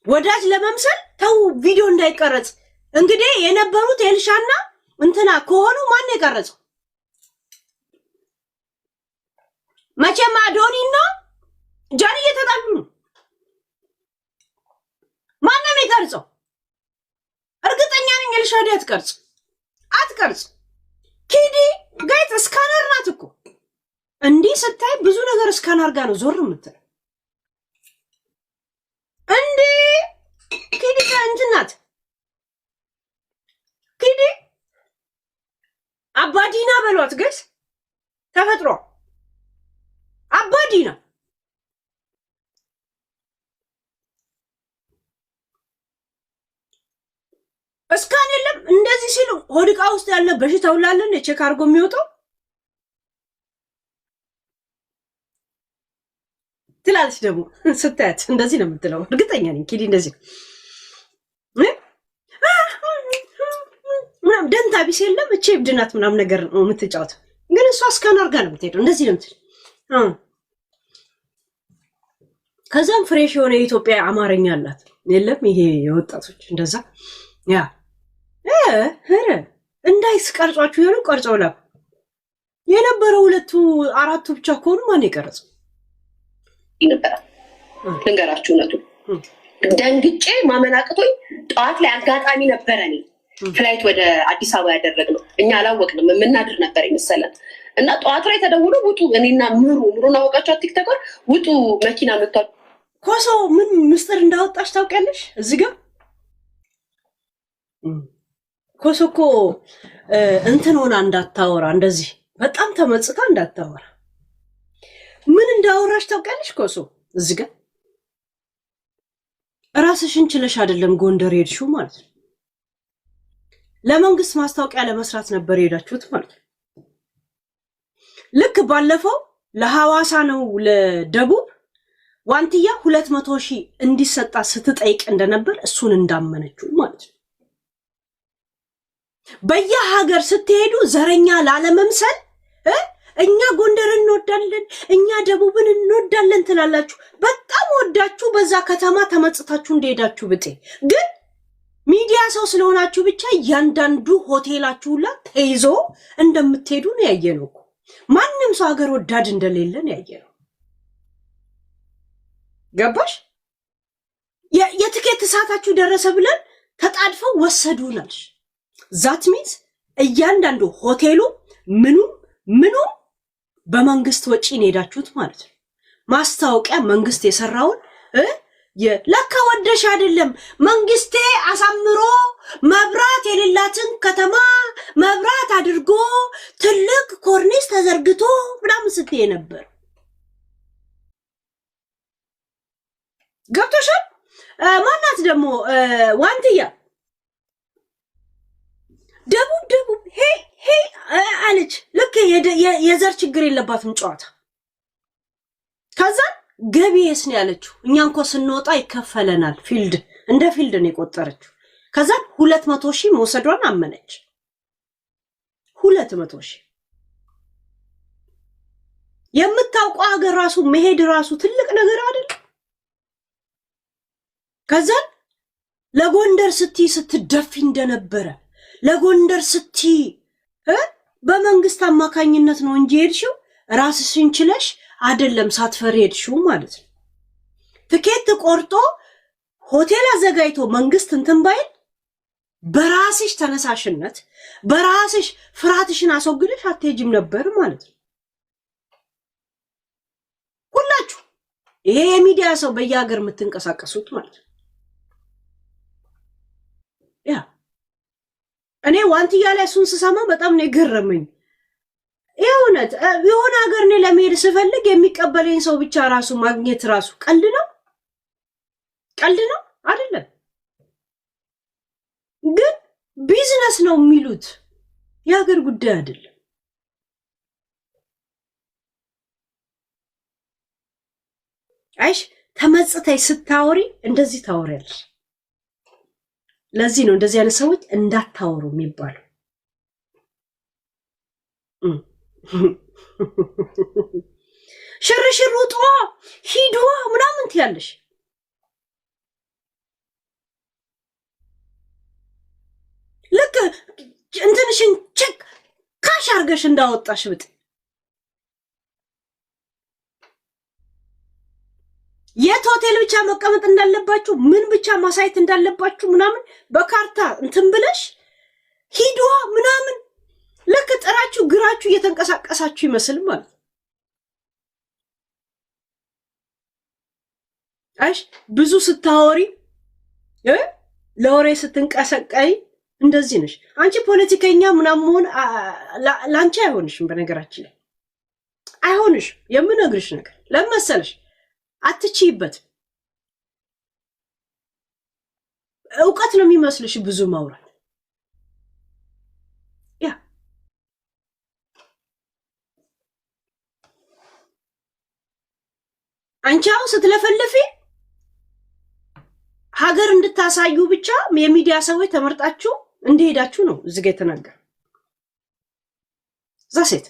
ወዳጅ ለመምሰል ተው፣ ቪዲዮ እንዳይቀረጽ። እንግዲህ የነበሩት ኤልሻና እንትና ከሆኑ ማን የቀረጸው? መቼም አዶኒና ጃኒ እየተጣሉ ነው። ማንም የቀርጸው? እርግጠኛ ነኝ ኤልሻዳይ አትቀርጽ። ኪዲ ጋይት ስካነር ናት እኮ እንዲህ ስታይ ብዙ ነገር ስካነር ጋር ነው ዞር የምትለው። እንዴ ኪዲ እንትን ናት። ኪዲ አባዲና በሏት ጋይስ፣ ተፈጥሮ አባዲና እስካን የለም። እንደዚህ ሲሉ ሆድቃ ውስጥ ያለ በሽታው ላለን ቼክ አድርጎ የሚወጣው ትላለች። ደግሞ ስታያት እንደዚህ ነው የምትለው። እርግጠኛ ነኝ ኪዲ እንደዚህ ምናምን ደንታ ቢስ የለም። እቺ እብድናት ምናምን ነገር ነው የምትጫወተው። ግን እሷ እስካን አድርጋ ነው የምትሄደው። እንደዚህ ነው የምትለው። ከዛም ፍሬሽ የሆነ የኢትዮጵያ አማርኛ አላት። የለም ይሄ የወጣቶች እንደዛ ያ እንዳይስቀርጿችሁ የሆነ ቀርጸው ላኩ። የነበረው 2-4 ብቻ ከሆኑ ማን የቀረጸው ይነበራል? ልንገራችሁ እውነቱ ደንግጬ ማመናቅቶኝ ጠዋት ላይ አጋጣሚ ነበረ። እኔ ፍላይት ወደ አዲስ አበባ ያደረግነው እኛ አላወቅንም፣ የምናድር ነበር ይመስለን እና ጠዋት ላይ ተደውሎ ውጡ። እኔና ምሩን አወቃቸው ቲክቶከር ውጡ መኪና መጥቷል። ኮሶ ምን ምስጢር እንዳወጣሽ ታውቂያለሽ? እዚህ ጋር ኮሶ እኮ እንትን ሆና እንዳታወራ፣ እንደዚህ በጣም ተመጽታ እንዳታወራ ምን እንዳወራሽ ታውቂያለሽ? ኮሶ እዚህ ጋር ራስሽን ችለሽ አይደለም ጎንደር ሄድሽው ማለት ነው። ለመንግስት ማስታወቂያ ለመስራት ነበር ሄዳችሁት ማለት ነው። ልክ ባለፈው ለሐዋሳ ነው ለደቡብ ዋንትያ 200,000 እንዲሰጣ ስትጠይቅ እንደነበር እሱን እንዳመነችው ማለት ነው። በየሀገር ስትሄዱ ዘረኛ ላለመምሰል እኛ ጎንደር እንወዳለን እኛ ደቡብን እንወዳለን ትላላችሁ። በጣም ወዳችሁ በዛ ከተማ ተመጽታችሁ እንደሄዳችሁ ብጤ ግን ሚዲያ ሰው ስለሆናችሁ ብቻ ያንዳንዱ ሆቴላችሁ ሁላ ተይዞ እንደምትሄዱ ነው ያየነው። ማንም ሰው ሀገር ወዳድ እንደሌለን ያየነው። ገባሽ? የትኬት ሰዓታችሁ ደረሰ ብለን ተጣድፈው ወሰዱናል። ዛት ሚንስ እያንዳንዱ ሆቴሉ ምኑ በመንግስት ወጪ ሄዳችሁት ማለት ነው። ማስታወቂያ መንግስት የሰራውን ለካ ወደሽ አይደለም መንግስቴ አሳምሮ መብራት የሌላትን ከተማ መብራት አድርጎ ትልቅ ኮርኒስ ተዘርግቶ ምናምን ስትይ ነበር። ገብቶሻል? ማናት ደግሞ ዋንትያ ደቡብ ሄ አለች። ልክ የዘር ችግር የለባትም ጨዋታ። ከዛ ገቢስ ነው ያለችው። እኛ እንኳን ስንወጣ ይከፈለናል ፊልድ እንደ ፊልድ ነው የቆጠረችው። ከዛ 200,000 መውሰዷን አመነች። 200,000 የምታውቀው ሀገር ራሱ መሄድ ራሱ ትልቅ ነገር አይደል? ከዛ ለጎንደር ስትደፊ እንደነበረ ለጎንደር በመንግስት አማካኝነት ነው እንጂ ሄድሽው ራስሽን ችለሽ አይደለም ሳትፈሪ ሄድሽው ማለት ነው። ትኬት ቆርጦ ሆቴል አዘጋጅቶ መንግስት እንትን ባይል በራስሽ ተነሳሽነት በራስሽ ፍርሃትሽን አስወግደሽ አትሄጂም ነበር ማለት ነው። ሁላችሁ ይሄ የሚዲያ ሰው በየሀገር የምትንቀሳቀሱት ማለት ነው። ያ እኔ ዋንትያ ላይ እሱን ስሰማ በጣም ነው የገረመኝ። የሆነ ሀገር እኔ ለመሄድ ስፈልግ የሚቀበለኝ ሰው ብቻ ራሱ ማግኘት ራሱ ቀልድ ነው አይደለም። ግን ቢዝነስ ነው የሚሉት የሀገር ጉዳይ አይደለም። አይሽ ተመጽተይ ስታወሪ እንደዚህ ታወሪያለሽ። ለዚህ ነው እንደዚህ አይነት ሰዎች እንዳታወሩ የሚባለው። ሽርሽር ውጧ ሂዷ ምናምን ትያለሽ። ልክ እንትንሽን ቼክ ካሽ አርገሽ እንዳወጣሽ ብጥ የት ሆቴል ብቻ መቀመጥ እንዳለባችሁ ምን ብቻ ማሳየት እንዳለባችሁ ምናምን በካርታ እንትን ብለሽ ሂዷ ምናምን ልክ ጥራችሁ ግራችሁ እየተንቀሳቀሳችሁ ይመስል ማለት አይሽ ብዙ ስታወሪ ለወሬ ስትንቀሰቀይ እንደዚህ ነሽ አንቺ። ፖለቲከኛ ምናምን መሆን ላንቺ አይሆንሽም። በነገራችን ላይ አይሆንሽ። የምነግርሽ ነገር ለመሰለሽ አትችይበት። እውቀት ነው የሚመስልሽ ብዙ ማውራት። ያ አንቺ አሁን ስትለፈልፊ ሀገር እንድታሳዩ ብቻ የሚዲያ ሰዎች ተመርጣችሁ እንደሄዳችሁ ነው እዚህ ጋር የተናገረ ዛሴት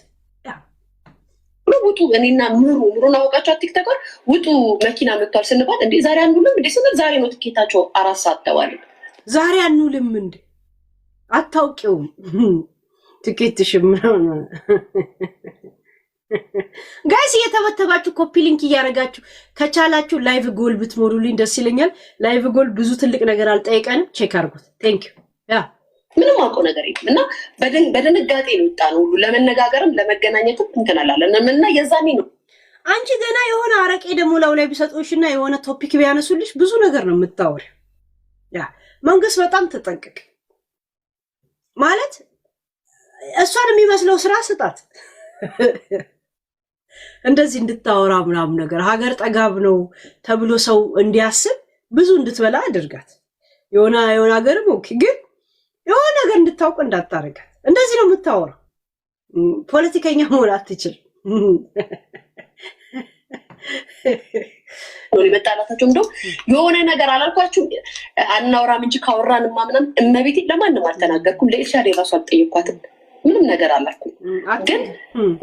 ውጡ። እኔና ምሩን አውቃቸው ቲክቶከር ውጡ መኪና መጥቷል ስንባል እንዴ ዛሬ አንውልም እንዴ ስንል ዛሬ ነው ትኬታቸው 4 ሰዓት ተባለ። ዛሬ አንውልም እንዴ አታውቂውም ትኬትሽም ጋይስ እየተበተባችሁ ኮፒ ሊንክ እያደረጋችሁ ከቻላችሁ ላይቭ ጎል ብትሞሉልኝ ደስ ይለኛል። ላይቭ ጎል ብዙ ትልቅ ነገር አልጠየቀንም። ቼክ አድርጉት። ቴንክ ዩ። ያ ምንም አውቀው ነገር የለም እና በድንጋጤ ነው የወጣነው ሁሉ ለመነጋገርም ለመገናኘትም እንትን አላለን እና የዛኔ ነው አንቺ ገና የሆነ አረቄ ደግሞ ላው ላይ ቢሰጡሽና የሆነ ቶፒክ ቢያነሱልሽ ብዙ ነገር ነው የምታወሪው። ያ መንግስት በጣም ተጠንቀቅ ማለት እሷን የሚመስለው ስራ ስጣት እንደዚህ እንድታወራ ምናምን ነገር ሀገር ጠጋብ ነው ተብሎ ሰው እንዲያስብ ብዙ እንድትበላ አድርጋት። የሆነ ሀገርም ኦኬ ግን የሆነ ነገር እንድታውቅ እንዳታረጋት። እንደዚህ ነው የምታወራው። ፖለቲከኛ መሆን አትችልም። ነው የመጣላታቸው። እንደው የሆነ ነገር አላልኳችሁ አናውራም እንጂ ካወራንማ ምናምን እመቤቴ ለማንም አልተናገርኩም። ለኤልሻዴ ራሱ አልጠየኳትም። ምንም ነገር አላልኩም። ግን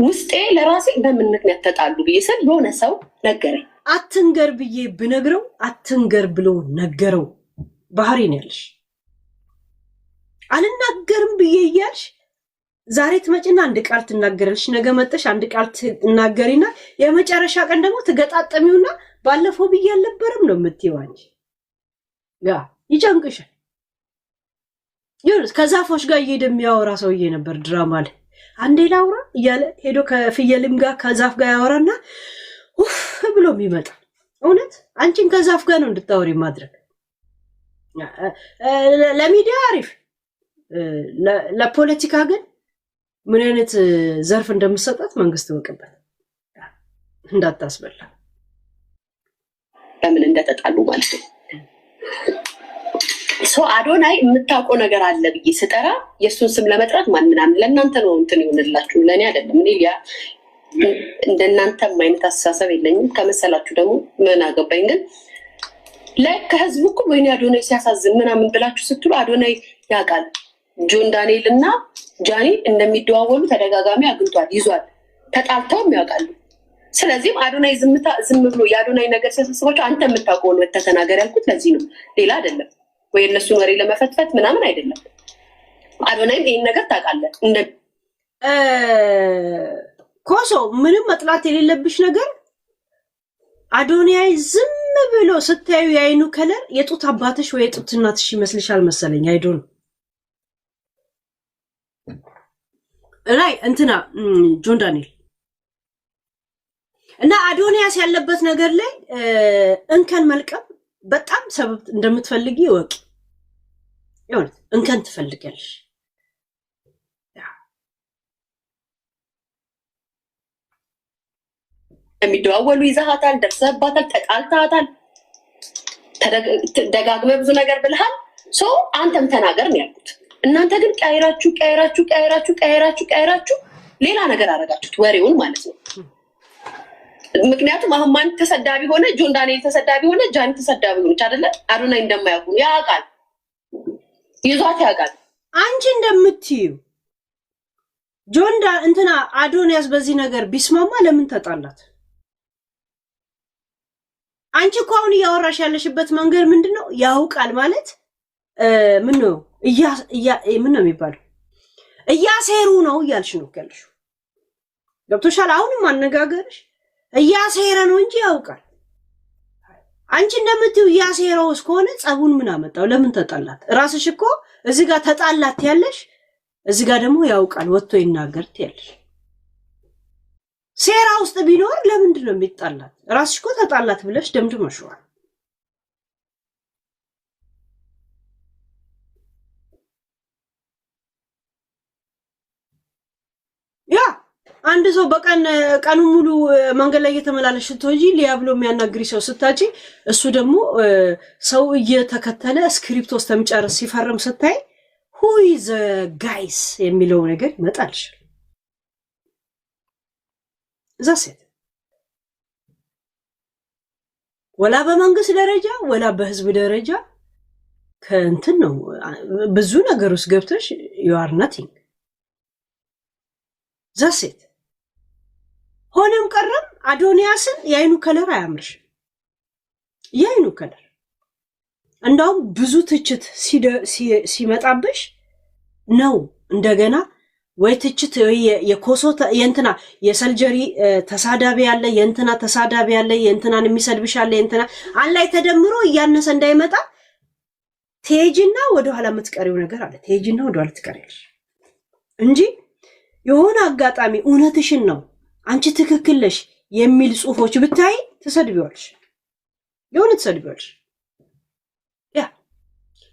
ውስጤ ለራሴ በምን ምክንያት ተጣሉ ብዬ ስል የሆነ ሰው ነገረኝ። አትንገር ብዬ ብነግረው አትንገር ብሎ ነገረው። ባህሪ ነው ያለሽ። አልናገርም ብዬ እያልሽ ዛሬ ትመጪና አንድ ቃል ትናገራለሽ፣ ነገ መጥተሽ አንድ ቃል ትናገሪና የመጨረሻ ቀን ደግሞ ትገጣጠሚውና ባለፈው ብዬ አልነበረም ነው የምትይው አንቺ። ያ ይጨንቅሻል። ይኸውልሽ ከዛፎች ጋር እየሄደ የሚያወራ ሰውዬ ነበር ድራማ ላይ። አንዴ ላውራ እያለ ሄዶ ከፍየልም ጋር ከዛፍ ጋር ያወራና ብሎ የሚመጣ እውነት አንቺን ከዛፍ ጋር ነው እንድታወሪ ማድረግ። ለሚዲያ አሪፍ፣ ለፖለቲካ ግን ምን አይነት ዘርፍ እንደምሰጣት መንግስት ወቅበት እንዳታስበላ። ለምን እንደተጣሉ ማለት ነው። ሰው አዶናይ የምታውቀው ነገር አለ ብዬ ስጠራ የእሱን ስም ለመጥራት ማን ምናምን ለእናንተ ነው እንትን ይሆንላችሁ፣ ለእኔ አይደለም። እኔ ያ እንደናንተም አይነት አስተሳሰብ የለኝም። ከመሰላችሁ ደግሞ ምን አገባኝ። ግን ላይ ከህዝቡ እኮ ወይኔ አዶናይ ሲያሳዝን ምናምን ብላችሁ ስትሉ አዶናይ ያውቃል። ጆን ዳንኤል እና ጃኒ እንደሚደዋወሉ ተደጋጋሚ አግኝቷል፣ ይዟል። ተጣልተውም ያውቃሉ። ስለዚህም አዶናይ ዝም ብሎ የአዶናይ ነገር ሲያሳስባቸው አንተ የምታውቀውን ተናገር ያልኩት ለዚህ ነው፣ ሌላ አይደለም። ወይ እነሱን ወሬ ለመፈትፈት ምናምን አይደለም። አዶናይም ይሄን ነገር ታውቃለህ። ኮሶ ምንም መጥላት የሌለብሽ ነገር አዶናይ ዝም ብሎ ስታዩ የአይኑ ከለር የጡት አባትሽ ወይ የጡት እናትሽ ይመስልሻል መሰለኝ። አይዶን ላይ እንትና ጆን ዳንኤል እና አዶናያስ ያለበት ነገር ላይ እንከን መልቀም በጣም ሰበብ እንደምትፈልጊ ወቂ። ይሁን እንከን ትፈልጊያለሽ። የሚደዋወሉ ይዛሃታል፣ ደርሰህባታል፣ ተጣልተሃታል፣ ደጋግመህ ብዙ ነገር ብለሃል። ሰው አንተም ተናገር ነው ያልኩት። እናንተ ግን ቀያይራችሁ ሌላ ነገር አደረጋችሁት፣ ወሬውን ማለት ነው። ምክንያቱም አሁን ማን ተሰዳቢ ሆነ? ጆን ዳንኤል ተሰዳቢ ሆነ፣ ጃኒ ተሰዳቢ ሆነች አይደለ? አዶናይ እንደማያውቁ ያውቃል፣ ይዟት ያውቃል። አንቺ እንደምትዩ እንትና አዶናያስ በዚህ ነገር ቢስማማ ለምን ተጣላት? አንቺ እኮ አሁን እያወራሽ ያለሽበት መንገድ ምንድነው? ያውቃል ማለት ምን ነው የሚባለው? እያሴሩ ነው እያልሽ ነው ያልሽው። ገብቶሻል? አሁንም አነጋገርሽ እያሴረ ነው እንጂ ያውቃል። አንቺ እንደምትይው እያሴረው እስከሆነ ጸቡን ምን አመጣው? ለምን ተጣላት? ራስሽ እኮ እዚህ ጋር ተጣላት ያለሽ፣ እዚህ ጋር ደግሞ ያውቃል ወጥቶ ይናገርት ያለሽ። ሴራ ውስጥ ቢኖር ለምንድን ነው የሚጣላት? ራስሽ እኮ ተጣላት ብለሽ ደምድመሽዋል። ያ አንድ ሰው ቀኑ ሙሉ መንገድ ላይ እየተመላለሽ ስትወጂ ሊያ ብሎ የሚያናግሪ ሰው ስታጪ፣ እሱ ደግሞ ሰው እየተከተለ ስክሪፕት ውስጥ ተምጨርስ ሲፈርም ስታይ ሁይ ዘ ጋይስ የሚለው ነገር ይመጣልሽ። እዛ ሴት ወላ በመንግስት ደረጃ ወላ በህዝብ ደረጃ ከእንትን ነው ብዙ ነገር ውስጥ ገብተሽ you are nothing። እዛ ሴት ሆነም ቀረም አዶናያስን የአይኑ ከለር አያምርሽ። የአይኑ ከለር እንደውም ብዙ ትችት ሲመጣብሽ ነው እንደገና ወይ ትችት የኮሶ የእንትና የሰልጀሪ ተሳዳቢ ያለ የእንትና ተሳዳቢ ያለ የእንትናን የሚሰድብሽ ያለ የእንትና አንላይ ተደምሮ እያነሰ እንዳይመጣ ቴጅና ወደ ኋላ የምትቀሪው ነገር አለ። ቴጅና ወደ ኋላ ትቀሪያለሽ እንጂ የሆነ አጋጣሚ እውነትሽን ነው አንቺ ትክክል ነሽ የሚል ጽሁፎች ብታይ ተሰድቢዋለሽ። የሆነ ተሰድቢዋለሽ። ያ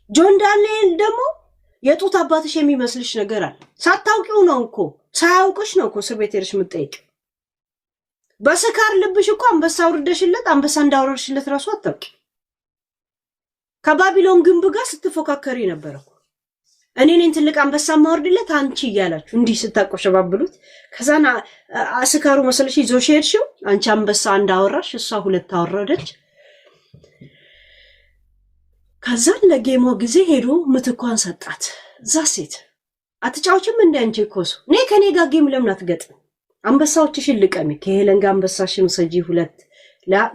ጆን ዳንኤል ደግሞ የጡት አባትሽ የሚመስልሽ ነገር አለ። ሳታውቂው ነው እኮ ሳያውቅሽ ነው እኮ እስር ቤት ሄደሽ የምትጠይቅ። በስካር ልብሽ እኮ አንበሳ አውርደሽለት አንበሳ እንዳወረድሽለት ራሱ አታውቂ። ከባቢሎን ግንብ ጋር ስትፎካከሪ ነበር እኮ እኔ ነኝ ትልቅ አንበሳ ማወርድለት አንቺ እያላችሁ እንዲህ ስታቆሸባብሉት ከዛና ስካሩ መሰለሽ ይዞሽ ሄድሽው አንቺ አንበሳ እንዳወራሽ እሷ ሁለት አወረደች። ከዛን ለጌሞ ጊዜ ሄዶ ምትኳን ሰጣት። እዛ ሴት አትጫውችም እንደ አንቺ ኮሱ እኔ ከኔ ጋር ጌም ለምን አትገጥም? አንበሳዎችሽን ልቀሚ፣ ከሄለን ጋር አንበሳሽን ሰጂ ሁለት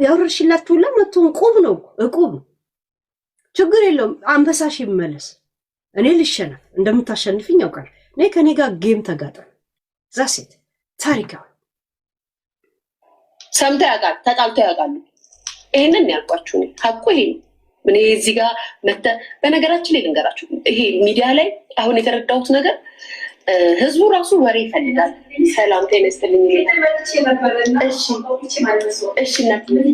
ያወረሽላችሁ ለመቶን ቁብ ነው እቁብ ችግር የለውም። አንበሳሽ ይመለስ፣ እኔ ልሸነፍ፣ እንደምታሸንፍኝ ያውቃል። እኔ ከኔ ጋር ጌም ተጋጠም። እዛ ሴት ታሪካዊ ሰምታ ያውቃል፣ ተጣልቶ ያውቃሉ። ይሄንን ያልኳችሁ ሀቁ ይሄ ምን እዚህ ጋር መተ በነገራችን ላይ ልንገራችሁ፣ ይሄ ሚዲያ ላይ አሁን የተረዳሁት ነገር ህዝቡ ራሱ ወሬ ይፈልጋል። ሰላም ጤና ይስጥልኝ። እሺ እናት ምን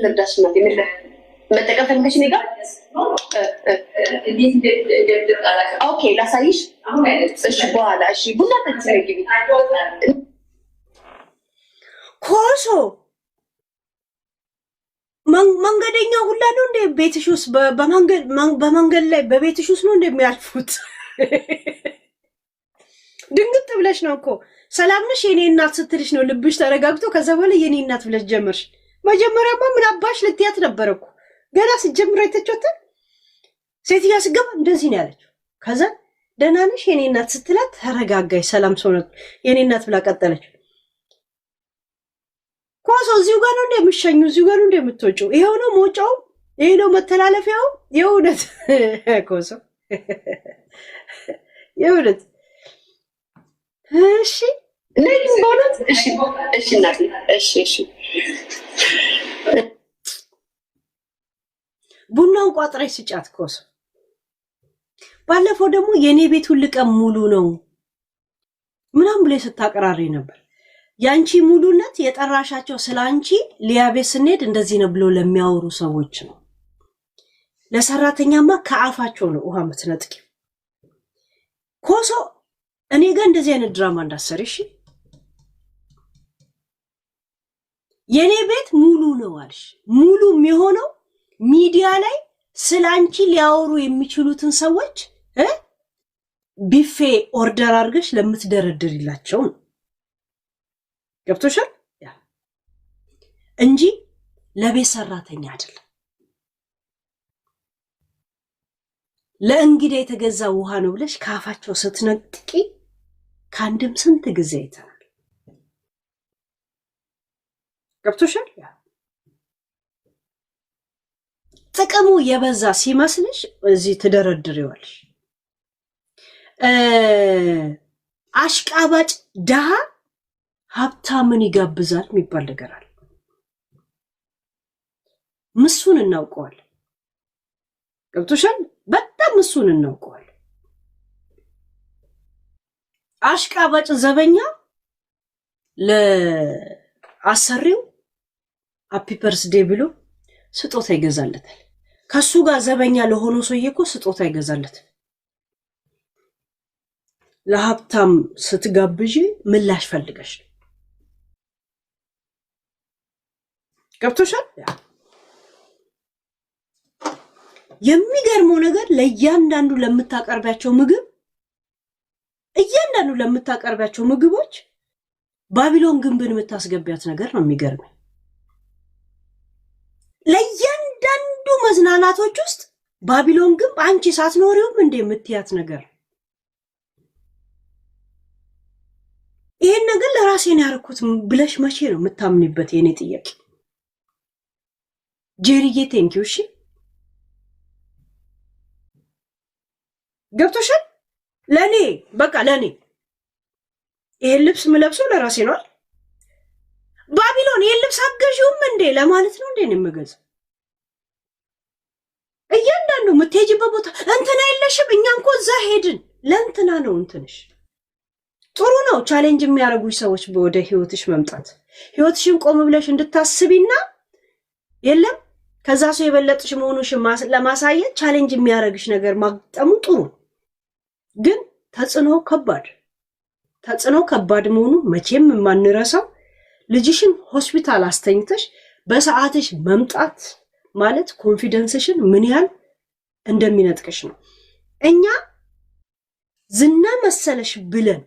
ልርዳሽ እናቴ? ምን መጠቀም ፈልገሽ እኔ ጋር ኦኬ ላሳይሽ። እሺ በኋላ እሺ ቡና ጠጪ ግቢ። ኮሶ መንገደኛ ሁላ ነው እንደ ቤትሽ ውስጥ በመንገድ ላይ በቤትሽ ውስጥ ነው እንደሚያልፉት። ድንግጥ ብለሽ ነው እኮ ሰላም ነሽ የኔ እናት ስትልሽ ነው ልብሽ ተረጋግቶ። ከዛ በኋላ የኔ እናት ብለሽ ጀመርሽ። መጀመሪያማ ምን አባሽ ልትያት ነበር እኮ ገና ሲጀምር አይተቾታል። ሴትያ ስገባ እንደዚህ ነው ያለችው። ከዛ ደህና ነሽ የኔ እናት ስትላት ተረጋጋይ። ሰላም ሰውነት የኔ እናት ብላ ቀጠለች። ኮሶ እዚሁ ጋር ነው እንደምትሸኙ፣ እዚሁ ጋር ነው እንደምትወጪው። ይሄው ነው መውጫው፣ ይሄ ነው መተላለፊያው። የእውነት ኮሶ የእውነት እሺ ለምን በእውነት እሺ እሺ እናት እሺ እሺ ቡናውን ቋጥረሽ ስጫት ኮሶ። ባለፈው ደግሞ የኔ ቤት ሁሉ ቀን ሙሉ ነው ምናምን ብለሽ ስታቀራሪ ነበር። ያንቺ ሙሉነት የጠራሻቸው ስላንቺ ሊያቤት ስንሄድ እንደዚህ ነው ብሎ ለሚያወሩ ሰዎች ነው። ለሰራተኛማ ከአፋቸው ነው ውሃ የምትነጥቂ። ኮሶ እኔ ጋር እንደዚህ አይነት ድራማ እንዳሰሪ እሺ። የኔ ቤት ሙሉ ነው አልሽ። ሙሉ የሚሆነው ሚዲያ ላይ ስላንቺ ሊያወሩ የሚችሉትን ሰዎች ቢፌ ኦርደር አድርገሽ ለምትደረድሪላቸው ነው። ገብቶሻል? እንጂ ለቤት ሰራተኛ አይደለም። ለእንግዳ የተገዛ ውሃ ነው ብለሽ ካፋቸው ስትነጥቂ ከአንድም ስንት ጊዜ አይተናል። ገብቶሻል? ጥቅሙ የበዛ ሲመስልሽ እዚህ ትደረድሪዋለሽ። አሽቃባጭ ደሃ ሀብታምን ይጋብዛል የሚባል ነገር አለ። ምሱን እናውቀዋለን። ገብቶሻል? በጣም ምሱን እናውቀዋለን። አሽቃባጭ ዘበኛ ለአሰሪው ሃፒ በርዝዴ ብሎ ስጦታ ይገዛለታል። ከሱ ጋር ዘበኛ ለሆነው ሰውዬ እኮ ስጦታ ይገዛለታል። ለሀብታም ስትጋብዢ ምላሽ ፈልገሽ ነው። ገብቶሻል? የሚገርመው ነገር ለእያንዳንዱ ለምታቀርቢያቸው ምግብ እያንዳንዱ ለምታቀርቢያቸው ምግቦች ባቢሎን ግንብን የምታስገቢያት ነገር ነው የሚገርመኝ። ለእያንዳንዱ መዝናናቶች ውስጥ ባቢሎን ግንብ አንቺ ሳትኖሪውም እንደ የምትያት ነገር። ይሄን ነገር ለራሴን ያደረኩት ብለሽ መቼ ነው የምታምኒበት? የኔ ጥያቄ ጄሪዬ ቴንኪው። እሺ ገብቶሻል? ለኔ በቃ ለኔ ይሄን ልብስ ምለብሰው ለራሴ ነው። ባቢሎን ይሄን ልብስ አገዥውም እንዴ ለማለት ነው እንዴ ነው የምገዛው? እያንዳንዱ የምትሄጂበት ቦታ እንትና የለሽም። እኛም እኮ እዛ ሄድን ለእንትና ነው እንትንሽ። ጥሩ ነው ቻሌንጅ የሚያደርጉሽ ሰዎች ወደ ህይወትሽ መምጣት፣ ህይወትሽን ቆም ብለሽ እንድታስቢና የለም ከዛ ሰው የበለጥሽ መሆኑሽን ለማሳየት ቻሌንጅ የሚያደርግሽ ነገር ማግጠሙ ጥሩ። ግን ተጽዕኖ ከባድ መሆኑ መቼም የማንረሳው ልጅሽን ሆስፒታል አስተኝተሽ በሰዓትሽ መምጣት ማለት ኮንፊደንስሽን ምን ያህል እንደሚነጥቅሽ ነው። እኛ ዝና መሰለሽ ብለን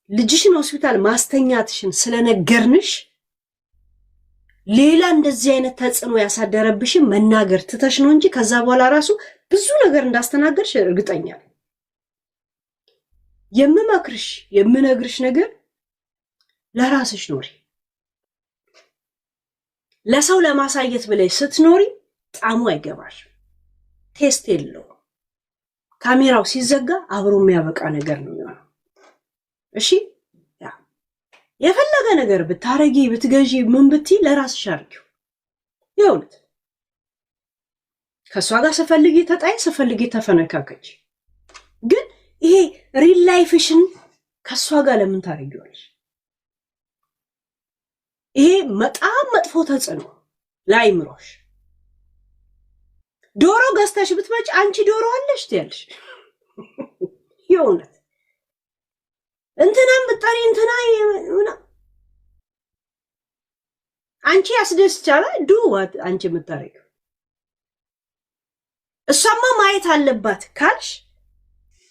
ልጅሽን ሆስፒታል ማስተኛትሽን ስለነገርንሽ ሌላ እንደዚህ አይነት ተጽዕኖ ያሳደረብሽን መናገር ትተሽ ነው እንጂ ከዛ በኋላ ራሱ ብዙ ነገር እንዳስተናገርሽ እርግጠኛ ነኝ። የምመክርሽ የምነግርሽ ነገር ለራስሽ ኖሪ። ለሰው ለማሳየት ብለሽ ስትኖሪ ጣሙ አይገባሽ፣ ቴስት የለው። ካሜራው ሲዘጋ አብሮ የሚያበቃ ነገር ነው የሚሆነው። እሺ የፈለገ ነገር ብታረጊ ብትገዢ ምን ብትይ ለራስሽ አድርጊው። ይኸውልህ ከሷ ጋር ስፈልጊ ተጣይ ስፈልጊ ተፈነካከች። ግን ይሄ ሪል ላይፍሽን ከሷ ጋር ለምን ታረጊዋለሽ? ይሄ በጣም መጥፎ ተጽዕኖ ላይምሮሽ። ዶሮ ገዝተሽ ብትመጪ አንቺ ዶሮ አለሽ ትያለሽ። ይኸውልህ እንትናም ብጠሪ እንትና አንቺ ያስደስቻላ ዱዋት አንቺ የምታረጊው እሷማ ማየት አለባት ካልሽ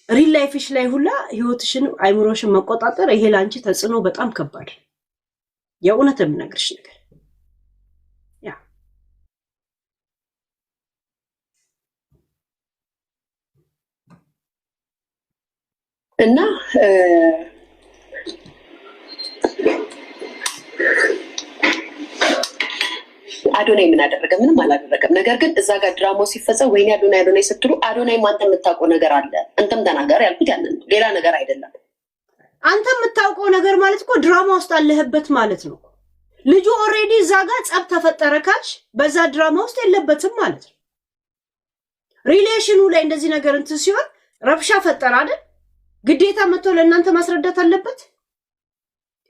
ሪል ላይፍሽ ላይ ሁላ ህይወትሽን አይምሮሽን መቆጣጠር ይሄ ላንቺ ተጽዕኖ በጣም ከባድ የእውነት የምነግርሽ ነገር ያ እና አዶናይ ምን አደረገ? ምንም አላደረገም። ነገር ግን እዛ ጋር ድራማው ሲፈጸም ወይኔ አዶናይ ስትሉ አዶናይ አንተ የምታውቀው ነገር አለ አንተም ተናገር ያልኩት ያንን ነው፣ ሌላ ነገር አይደለም። አንተ የምታውቀው ነገር ማለት እኮ ድራማ ውስጥ አለህበት ማለት ነው። ልጁ ኦሬዲ እዛ ጋር ጸብ ተፈጠረ ካልሽ በዛ ድራማ ውስጥ የለበትም ማለት ነው። ሪሌሽኑ ላይ እንደዚህ ነገር እንትን ሲሆን ረብሻ ፈጠረ አይደል? ግዴታ መጥቶ ለእናንተ ማስረዳት አለበት።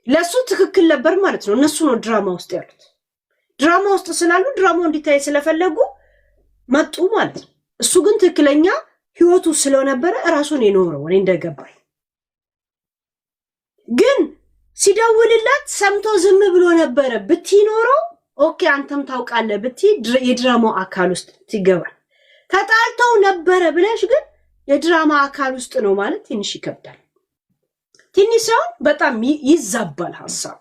ለሱ ትክክል ነበር ማለት ነው። እነሱ ነው ድራማ ውስጥ ያሉት። ድራማ ውስጥ ስላሉ ድራማው እንዲታይ ስለፈለጉ መጡ ማለት ነው። እሱ ግን ትክክለኛ ህይወቱ ስለነበረ ራሱን የኖረው እኔ እንደገባኝ። ግን ሲደውልላት ሰምቶ ዝም ብሎ ነበረ ብትኖረው ኦኬ አንተም ታውቃለህ ብት የድራማው አካል ውስጥ ትገባል። ተጣልተው ነበረ ብለሽ ግን የድራማ አካል ውስጥ ነው ማለት ትንሽ ይከብዳል። ትንሽ ሳይሆን በጣም ይዛባል ሐሳብ።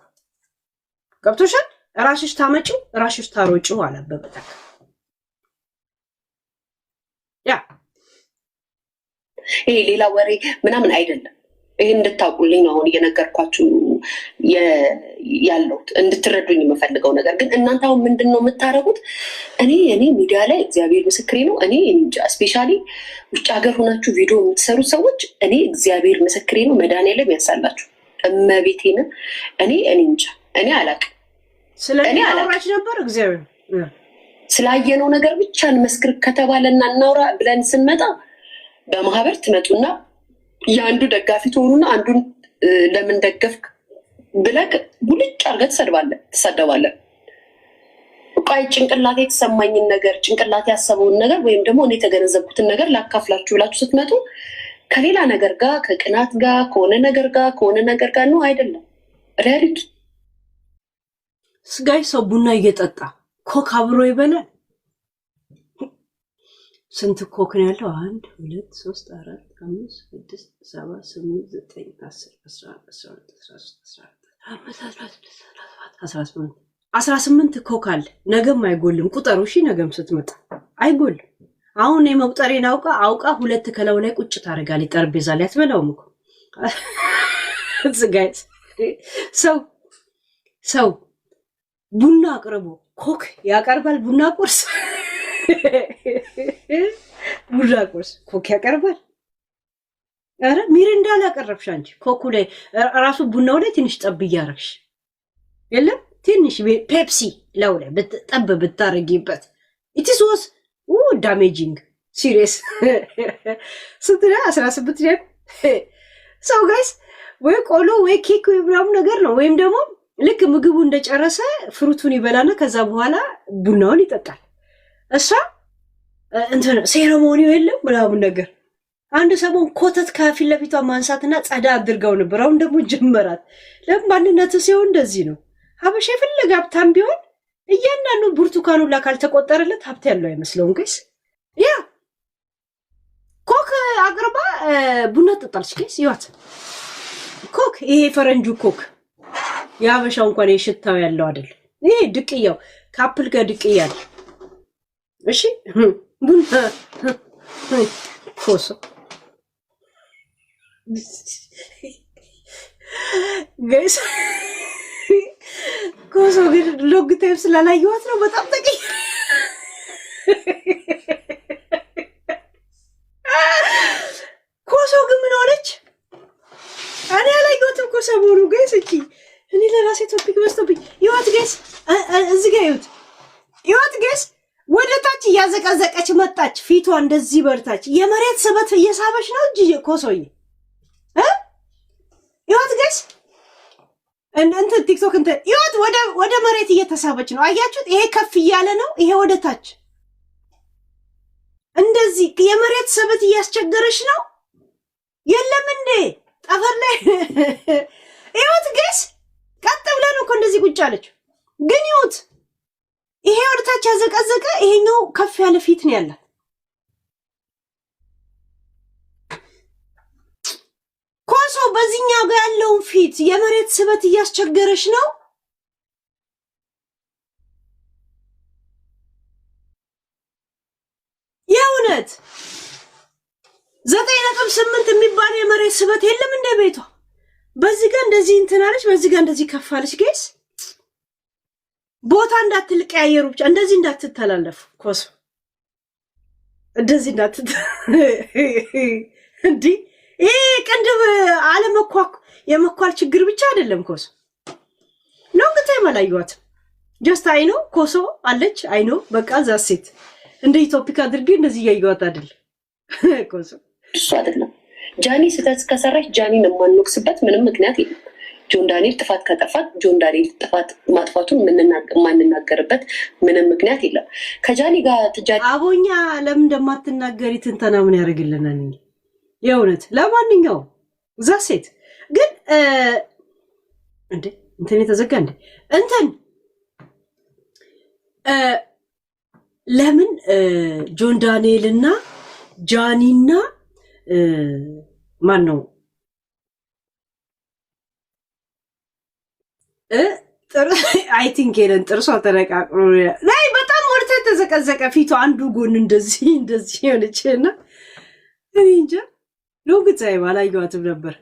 ገብቶሻል? ራስሽ ታመጪው ራስሽ ታሮጪው አለበበታ ያ ይሄ ሌላ ወሬ ምናምን አይደለም። ይሄ እንድታውቁልኝ ነው አሁን እየነገርኳችሁ ያለሁት እንድትረዱኝ የምፈልገው ነገር። ግን እናንተ አሁን ምንድን ነው የምታረጉት? እኔ ሚዲያ ላይ እግዚአብሔር ምስክሬ ነው። እኔ ስፔሻሊ ውጭ ሀገር ሆናችሁ ቪዲዮ የምትሰሩት ሰዎች እኔ እግዚአብሔር ምስክሬ ነው መድኃኒዓለም ያሳላችሁ እመቤቴን። እኔ እንጃ እኔ አላቅም ስለኔ አውራች ነበር እግዚአብሔር ስላየነው ነገር ብቻ እንመስክር ከተባለና እናውራ ብለን ስንመጣ በማህበር ትመጡና የአንዱ ደጋፊ ትሆኑና አንዱን ለምን ደገፍክ ብለህ ጉልጭ አድርገህ ትሰደባለህ። ቆይ ጭንቅላቴ የተሰማኝን ነገር ጭንቅላቴ ያሰበውን ነገር ወይም ደግሞ እኔ የተገነዘብኩትን ነገር ላካፍላችሁ ብላችሁ ስትመጡ ከሌላ ነገር ጋር ከቅናት ጋር ከሆነ ነገር ጋር ነው አይደለም። ሪያሊቲ ስጋይ ሰው ቡና እየጠጣ ኮክ አብሮ ይበላል። ስንት ኮክ ነው ያለው? 1 2 3 4 5 6 7 8 9 10 11 12 13 18 ኮክ አለ። ነገም አይጎልም። ቁጠሩ እሺ። ነገም ስትመጣ አይጎልም። አሁን የመቁጠሬን አውቃ ሁለት ከላው ላይ ቁጭ ታደርጋለች ጠረጴዛ ላይ አትበላውም እኮ ስጋይ ሰው ቡና አቅርቦ ኮክ ያቀርባል። ቡና ቁርስ ኮክ ያቀርባል። አረ ሚሪንዳ ላቀረብሽ አንቺ ኮኩ ላይ ራሱ ቡናው ላይ ትንሽ ጠብ እያረግሽ የለም ትንሽ ፔፕሲ ላው ላይ ጠብ ብታረጊበት ኢትስ ዋስ ዳሜጂንግ ሲሪየስ ስትላ 18 ላይ ሰው ጋይስ ወይ ቆሎ ወይ ኬክ ወይ ብራም ነገር ነው። ወይም ደግሞ ልክ ምግቡ እንደጨረሰ ፍሩቱን ይበላና ከዛ በኋላ ቡናውን ይጠጣል። እሷ እንትን ሴሬሞኒው የለም ምናምን ነገር አንድ ሰሞን ኮተት ከፊት ለፊቷ ማንሳትና ጸዳ አድርገው ነበር። አሁን ደግሞ ጀመራት። ለምን ማንነት ሲሆን እንደዚህ ነው። ሀበሻ የፈለገ ሀብታም ቢሆን እያንዳንዱ ብርቱካኑ ላ ካልተቆጠረለት ሀብት ያለው አይመስለውም። ጋይስ ያ ኮክ አቅርባ ቡና ትጠጣለች። ጋይስ ይዋት ኮክ ኮክ ይሄ ፈረንጁ ኮክ ያበሻው እንኳን የሽታው ያለው አይደል ይሄ ድቅያው ካፕል ጋር ድቅያል እሺ ቡና ኮሶ ጋይስ ኮሶ ግን ሎግ ታይም ስላላየኋት ነው በጣም ጠቅይ ኮሶ ግን ምን ሆነች እኔ ያላየሁትም ኮሶ ቦሩ ጋይስ እቺ እኔ ለራሴ ቶፒክ በስተብኝ ይወት ጋይስ እዚህ ጋር ይወት ጋይስ ወደ ታች እያዘቀዘቀች መጣች ፊቷ እንደዚህ በርታች የመሬት ስበት እየሳበች ነው እንጂ ኮሶዬ ይወት ጋይስ እንትን ቲክቶክ እንትን ይወት ወደ መሬት እየተሳበች ነው አያችሁት ይሄ ከፍ እያለ ነው ይሄ ወደ ታች እንደዚህ የመሬት ስበት እያስቸገረች ነው የለም እንዴ ጠፈር ላይ ይወት ጋይስ ቀጥ ብላ ነው እኮ እንደዚህ ቁጭ አለች ግን ይወት ይሄ ወደታች ያዘቀዘቀ ይሄኛው ከፍ ያለ ፊት ነው ያለ ኮሶ በዚህኛው ጋር ያለውን ፊት የመሬት ስበት እያስቸገረች ነው የእውነት 9.8 የሚባል የመሬት ስበት የለም እንደ ቤቷ በዚህ ጋር እንደዚህ እንትናለች በዚህ ጋር እንደዚህ ከፋለች ጋይስ ቦታ እንዳትልቀያየሩ ብቻ እንደዚህ እንዳትተላለፉ ኮሶ እንደዚህ እንዲ ይሄ ቅንድብ አለመኳክ የመኳል ችግር ብቻ አይደለም ኮሶ ነው ግታይ ማላዩት ጀስት አይኖ ኮሶ አለች አይኖ በቃ ዛሴት እንደ ኢትዮፒክ አድርጌ እንደዚህ ያዩት አይደል ኮሶ እሱ አይደለም ጃኒ ስህተት ከሰራች ጃኒን የማንወቅስበት ምንም ምክንያት የለም ጆን ዳንኤል ጥፋት ከጠፋት ጆን ዳንኤል ጥፋት ማጥፋቱን ማንናገርበት ምንም ምክንያት የለም ከጃኒ ጋር አቦኛ ለምን እንደማትናገሪ ትንተና ምን ያደርግልናል የእውነት ለማንኛውም ዛሴት ግን እንዴ እንትን የተዘጋ እንዴ እንትን ለምን ጆን ዳንኤል እና ጃኒና ማን ነው አይ ቲንክ የለን ጥርሷ ተነቃቅሎ ላይ በጣም ወርተ ተዘቀዘቀ ፊቱ አንዱ ጎን እንደዚህ ሆነችና እኔ እንጃ ሎግ ዛይ ባላየኋትም ነበር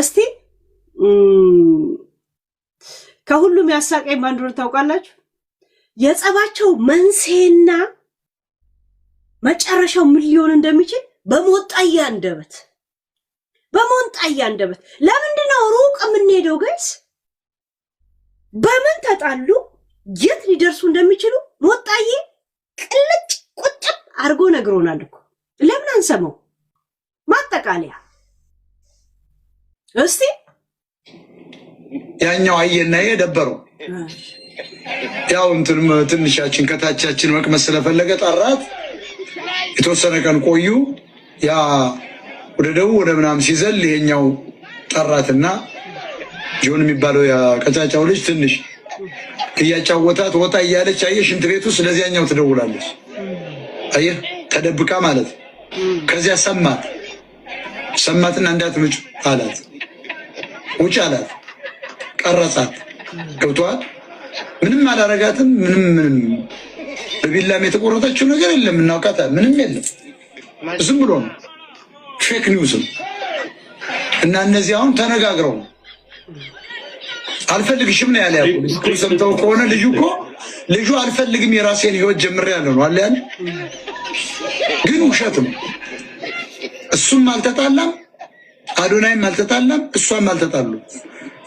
እስቲ ከሁሉም ያሳቀኝ ማን እንደሆነ ታውቃላችሁ የጸባቸው መንሴና መጨረሻው ምን ሊሆን እንደሚችል በሞጣያ አንደበት ለምንድን ነው ሩቅ የምንሄደው ጋይስ በምን ተጣሉ የት ሊደርሱ እንደሚችሉ ሞጣዬ ቅልጭ ቁጭም አርጎ ነግሮናል እኮ ለምን አንሰማው ማጠቃለያ እስቲ ያኛው አየና የደበረው ያው እንትንም ትንሻችን ከታቻችን መቅመስ ስለፈለገ ጠራት የተወሰነ ቀን ቆዩ ያ ወደ ደቡብ ወደ ምናምን ሲዘል ይሄኛው ጠራትና ጆን የሚባለው ያ ቀጫጫው ልጅ ትንሽ እያጫወታት ወጣ እያለች አየሽ ሽንት ቤቱ ስለዚያኛው ትደውላለች አየህ ተደብቃ ማለት ከዚያ ሰማትና እንዳትምጭ አላት ውጭ አላት ቀረጻት ገብቷል ምንም አላረጋትም ምንም በቢላም የተቆረጠችው ነገር የለም እናውቃታ ምንም የለም ዝም ብሎ ነው ፌክ ኒውስ እና እነዚህ አሁን ተነጋግረው አልፈልግሽም ነው ያለው ሰምተው ከሆነ ልጁ አልፈልግም የራሴን ህይወት ጀምሬያለሁ ነው አለ ግን ውሸትም እሱም አልተጣላም አዶናይም አልተጣላም እሷም አልተጣሉ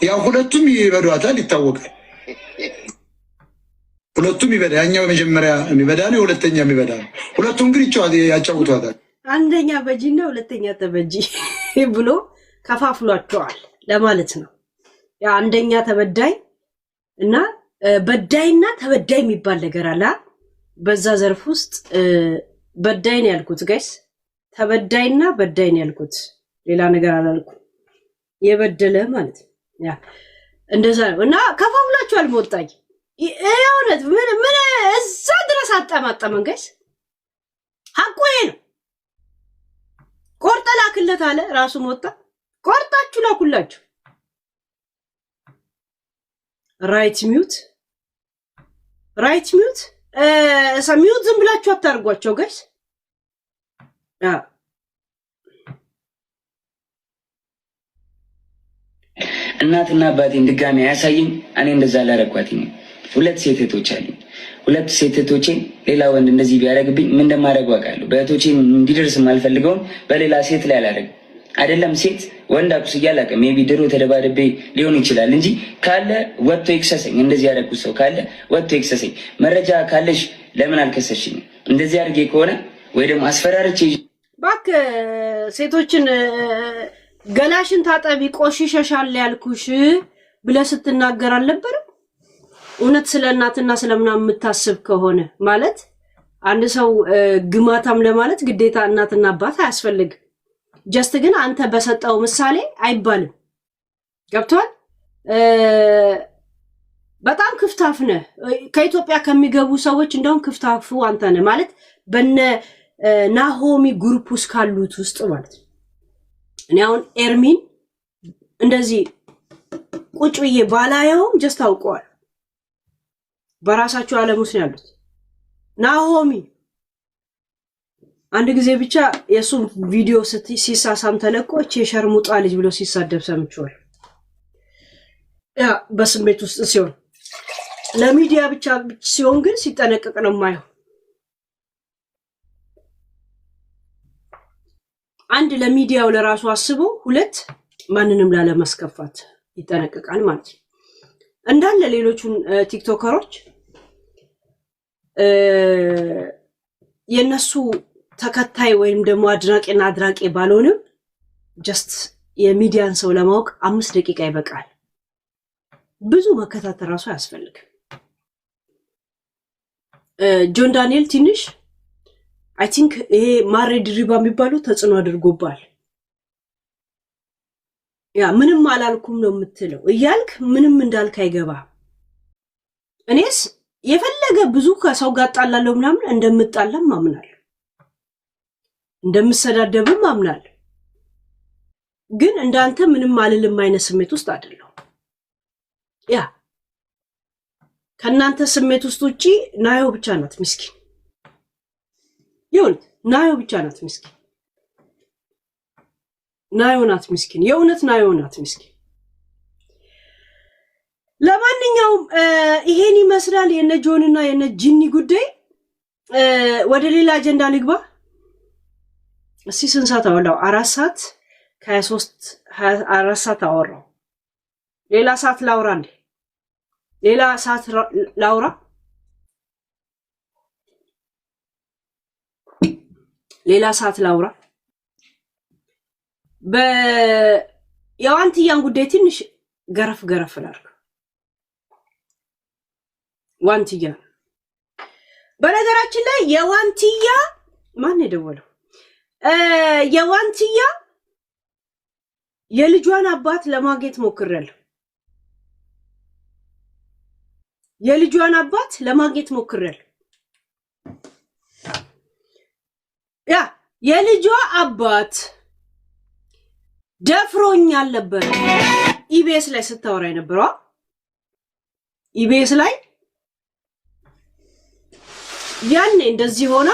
ያው ሁለቱም ይበዷታል ይታወቃል ሁለቱም ይበዳ ያኛው መጀመሪያ የሚበዳ ነው ሁለተኛ የሚበዳ ነው ሁለቱም ግን ያጫውቷታል አንደኛ በጂና ሁለተኛ ተበጂ ብሎ ከፋፍሏቸዋል ለማለት ነው ያ አንደኛ ተበዳይ እና በዳይና ተበዳይ የሚባል ነገር አለ በዛ ዘርፍ ውስጥ በዳይ ነው ያልኩት ጋይስ ተበዳይና በዳይ ነው ያልኩት ሌላ ነገር አላልኩም የበደለ ማለት ያ እንደዛ ነው እና ከፋፍሏቸዋል ሞጣይ እውነት ምን እዛ ድረስ አጠማጠመን ጋይስ ሐቁ ይሄ ነው ቆርጠ ላክለት አለ ራሱ ሞጣ ቆርጣችሁ ላኩላችሁ። ራይት ሚውት ሚውት ዝም ብላችሁ አታርጓቸው ጋይስ። እናትና አባቴን ድጋሚ አያሳይም። እኔ እንደዛ አላረኳትኝ። 2 ሴት እህቶች አሉኝ። 2 ሴት እህቶቼን ሌላ ወንድ እንደዚህ ቢያደርግብኝ ምን እንደማደርግ አውቃለሁ። በእህቶቼ እንዲደርስ የማልፈልገውን በሌላ ሴት ላይ አላደርግም። አይደለም ሴት ወንድ አቁስ እያላቀ ሜቢ ድሮ ተደባደቤ ሊሆን ይችላል እንጂ ካለ ወጥቶ ይክሰሰኝ። እንደዚህ ያደረኩት ሰው ካለ ወጥቶ ይክሰሰኝ። መረጃ ካለሽ ለምን አልከሰሽኝ? እንደዚህ አድርጌ ከሆነ ወይ ደግሞ አስፈራርቼ እባክህ ሴቶችን ገላሽን ታጠቢ ቆሽሸሻል ያልኩሽ ብለህ ስትናገር አልነበረም? እውነት ስለ እናትና ስለምናምን የምታስብ ከሆነ ማለት አንድ ሰው ግማታም ለማለት ግዴታ እናትና አባት አያስፈልግም። ጀስት ግን አንተ በሰጠው ምሳሌ አይባልም። ገብቷል? በጣም ክፍታፍ ነህ። ከኢትዮጵያ ከሚገቡ ሰዎች እንደውም ክፍታፉ አንተ ነህ ማለት በነ ናሆሚ ግሩፕ ውስጥ ካሉት ውስጥ ማለት ነው። እኔ አሁን ኤርሚን እንደዚህ ቁጭ ብዬ ባላየውም ጀስት አውቀዋል። በራሳቸው ዓለም ውስጥ ያሉት ናሆሚ አንድ ጊዜ ብቻ የሱ ቪዲዮ ሲሳሳም ተለቆ የሸርሙጣ ልጅ ብሎ ሲሳደብ ሰምቼዋለሁ። ያ በስሜት ውስጥ ሲሆን ለሚዲያ ብቻ ሲሆን ግን ሲጠነቀቅ ነው የማየው። አንድ ለሚዲያው ለራሱ አስቦ፣ 2 ማንንም ላለማስከፋት ይጠነቀቃል ማለት ነው። እንዳለ ሌሎቹን ቲክቶከሮች የነሱ ተከታይ ወይም ደግሞ አድናቂና አድራቂ ባልሆንም ጀስት የሚዲያን ሰው ለማወቅ 5 ደቂቃ ይበቃል። ብዙ መከታተል ራሱ አያስፈልግም። ጆን ዳንኤል ትንሽ አይ ቲንክ ይሄ ማሬ ድሪባ የሚባለው ተጽዕኖ አድርጎባል። ያ ምንም አላልኩም ነው የምትለው እያልክ ምንም እንዳልክ አይገባ። እኔስ የፈለገ ብዙ ከሰው ጋር ጣላለሁ ምናምን እንደምጣላም አምናለሁ፣ እንደምሰዳደብም አምናለሁ። ግን እንዳንተ ምንም አልልም አይነት ስሜት ውስጥ አይደለሁ። ያ ከናንተ ስሜት ውስጥ ውጪ ናዮ ብቻ ናት ምስኪን። ይሁን ናዮ ብቻ ናት ምስኪን። ናዮ ናት ምስኪን። የእውነት ናዮ ናት ምስኪን። ለማንኛውም ይሄን ይመስላል የነ ጆንና የነ ጂኒ ጉዳይ። ወደ ሌላ አጀንዳ ልግባ። እስቲ ስንት ሰዓት አወራው? 4 ሰዓት ከ23 4 ሰዓት አወራው። ሌላ ሰዓት ላውራ እንዴ? ሌላ ሰዓት ላውራ? ሌላ ሰዓት ላውራ። የዋንትያን ጉዳይ ትንሽ ገረፍ ላድርግ። ዋንትያ በነገራችን ላይ የዋንትያ ማን የደወለው? የዋንትያ የልጇን አባት ለማግኘት ሞክሬያለሁ። የልጇን አባት ለማግኘት ሞክሬያለሁ። ያ የልጇ አባት ደፍሮኛል ነበር ኢቢኤስ ላይ ስታወራ የነበረው። ኢቢኤስ ላይ ያኔ እንደዚህ ሆና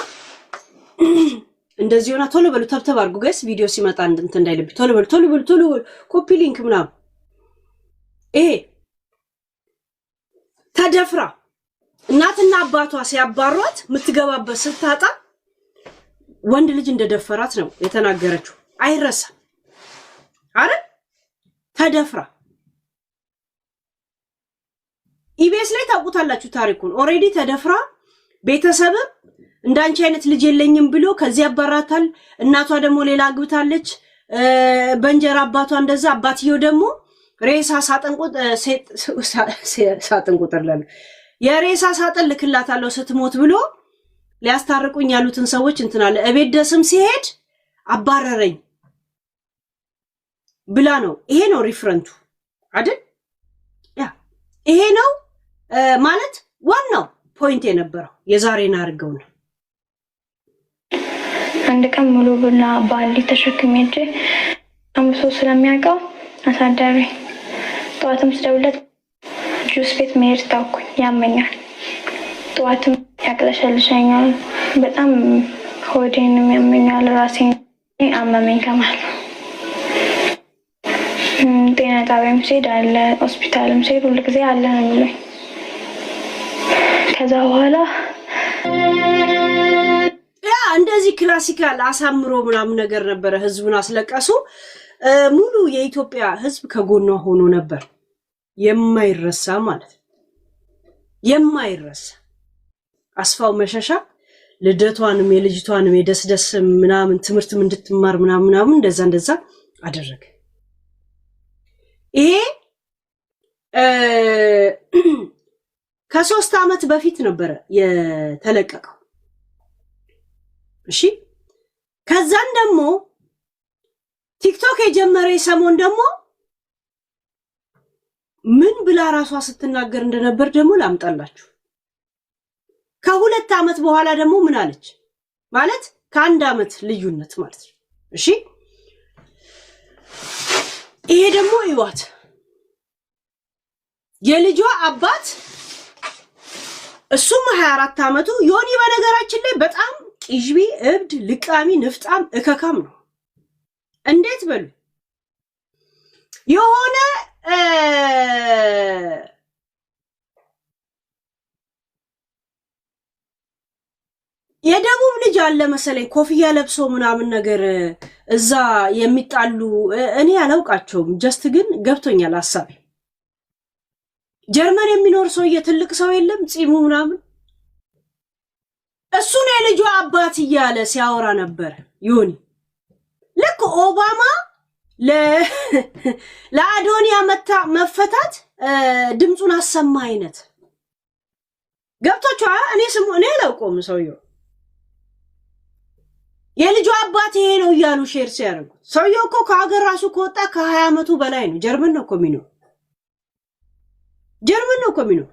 ቶሎ በሉ ተብተብ አድርጉ ጋይስ፣ ቪዲዮ ሲመጣ እንትን እንዳይልብኝ ቶሎ በሉ ኮፒ ሊንክ ምናምን። ይሄ ተደፍራ እናትና አባቷ ሲያባሯት የምትገባበት ስታጣ ወንድ ልጅ እንደደፈራት ነው የተናገረችው። አይረሳም አይደል? ተደፍራ ኢቢኤስ ላይ ታውቁታላችሁ ታሪኩን። ኦሬዲ ተደፍራ ቤተሰብም እንዳንቺ አይነት ልጅ የለኝም ብሎ ከዚህ ያባራታል። እናቷ ደግሞ ሌላ አግብታለች በእንጀራ አባቷ እንደዛ። አባትየው ደግሞ ሬሳ ሳጥን ቁጥር ላለ የሬሳ ሳጥን ልክላታለሁ ስትሞት ብሎ ሊያስታርቁኝ ያሉትን ሰዎች እንትን አለ። እቤት ደስም ሲሄድ አባረረኝ ብላ ነው። ይሄ ነው ሪፍረንቱ አይደል? ያ ይሄ ነው ማለት ዋናው ፖይንት የነበረው የዛሬን አድርገው ነው። አንድ ቀን ሙሉ ቡና ባንዲ ተሸክሜ ሄጄ አምሶ ስለሚያውቀው አሳደረ። ጠዋትም ስደውለት ጁስ ቤት መሄድ ታውኩኝ፣ ያመኛል። ጠዋትም ያቅለሸልሸኛል፣ በጣም ሆዴንም ያመኛል፣ ራሴን አመመኝ ከማል። ጤና ጣቢያም ስሄድ አለ፣ ሆስፒታልም ስሄድ ሁሉ ጊዜ አለ ነው የሚሉኝ። ከዛ በኋላ እንደዚህ ክላሲካል አሳምሮ ምናምን ነገር ነበረ። ህዝቡን አስለቀሱ። ሙሉ የኢትዮጵያ ህዝብ ከጎኗ ሆኖ ነበር። የማይረሳ ማለት የማይረሳ አስፋው መሸሻ ልደቷንም የልጅቷንም የደስደስ ምናምን ትምህርትም እንድትማር ምናምን እንደዛ አደረገ። ይሄ ከ3 ዓመት በፊት ነበረ የተለቀቀው። እሺ ከዛን ደግሞ ቲክቶክ የጀመረ ሰሞን ደግሞ ምን ብላ ራሷ ስትናገር እንደነበር ደግሞ ላምጣላችሁ። ከ2 ዓመት በኋላ ደግሞ ምን አለች ማለት ከ1 ዓመት ልዩነት ማለት ነው። እሺ ይሄ ደግሞ ይዋት የልጇ አባት እሱም 24 ዓመቱ ዮኒ በነገራችን ላይ በጣም ቂዥቢ እብድ ልቃሚ ንፍጣም እከካም ነው። እንዴት በሉ የሆነ የደቡብ ልጅ አለ መሰለኝ ኮፍያ ለብሶ ምናምን ነገር እዛ የሚጣሉ እኔ አላውቃቸውም። ጀስት ግን ገብቶኛል ሐሳቤ። ጀርመን የሚኖር ሰውዬ ትልቅ ሰው የለም ጺሙ ምናምን እሱ ነው የልጇ አባት እያለ ሲያወራ ነበር ዮኒ። ልክ ኦባማ ለአዶኒያ መፈታት ድምጹን አሰማ አይነት ገብቶቻ። እኔ አላውቀውም ሰውየው የልጇ አባት ይሄ ነው እያሉ ሼር ሲያደርጉ ሰውየው እኮ ከሀገር ራሱ ከወጣ ከ20 ዓመቱ በላይ ነው። ጀርመን ነው እኮ የሚኖር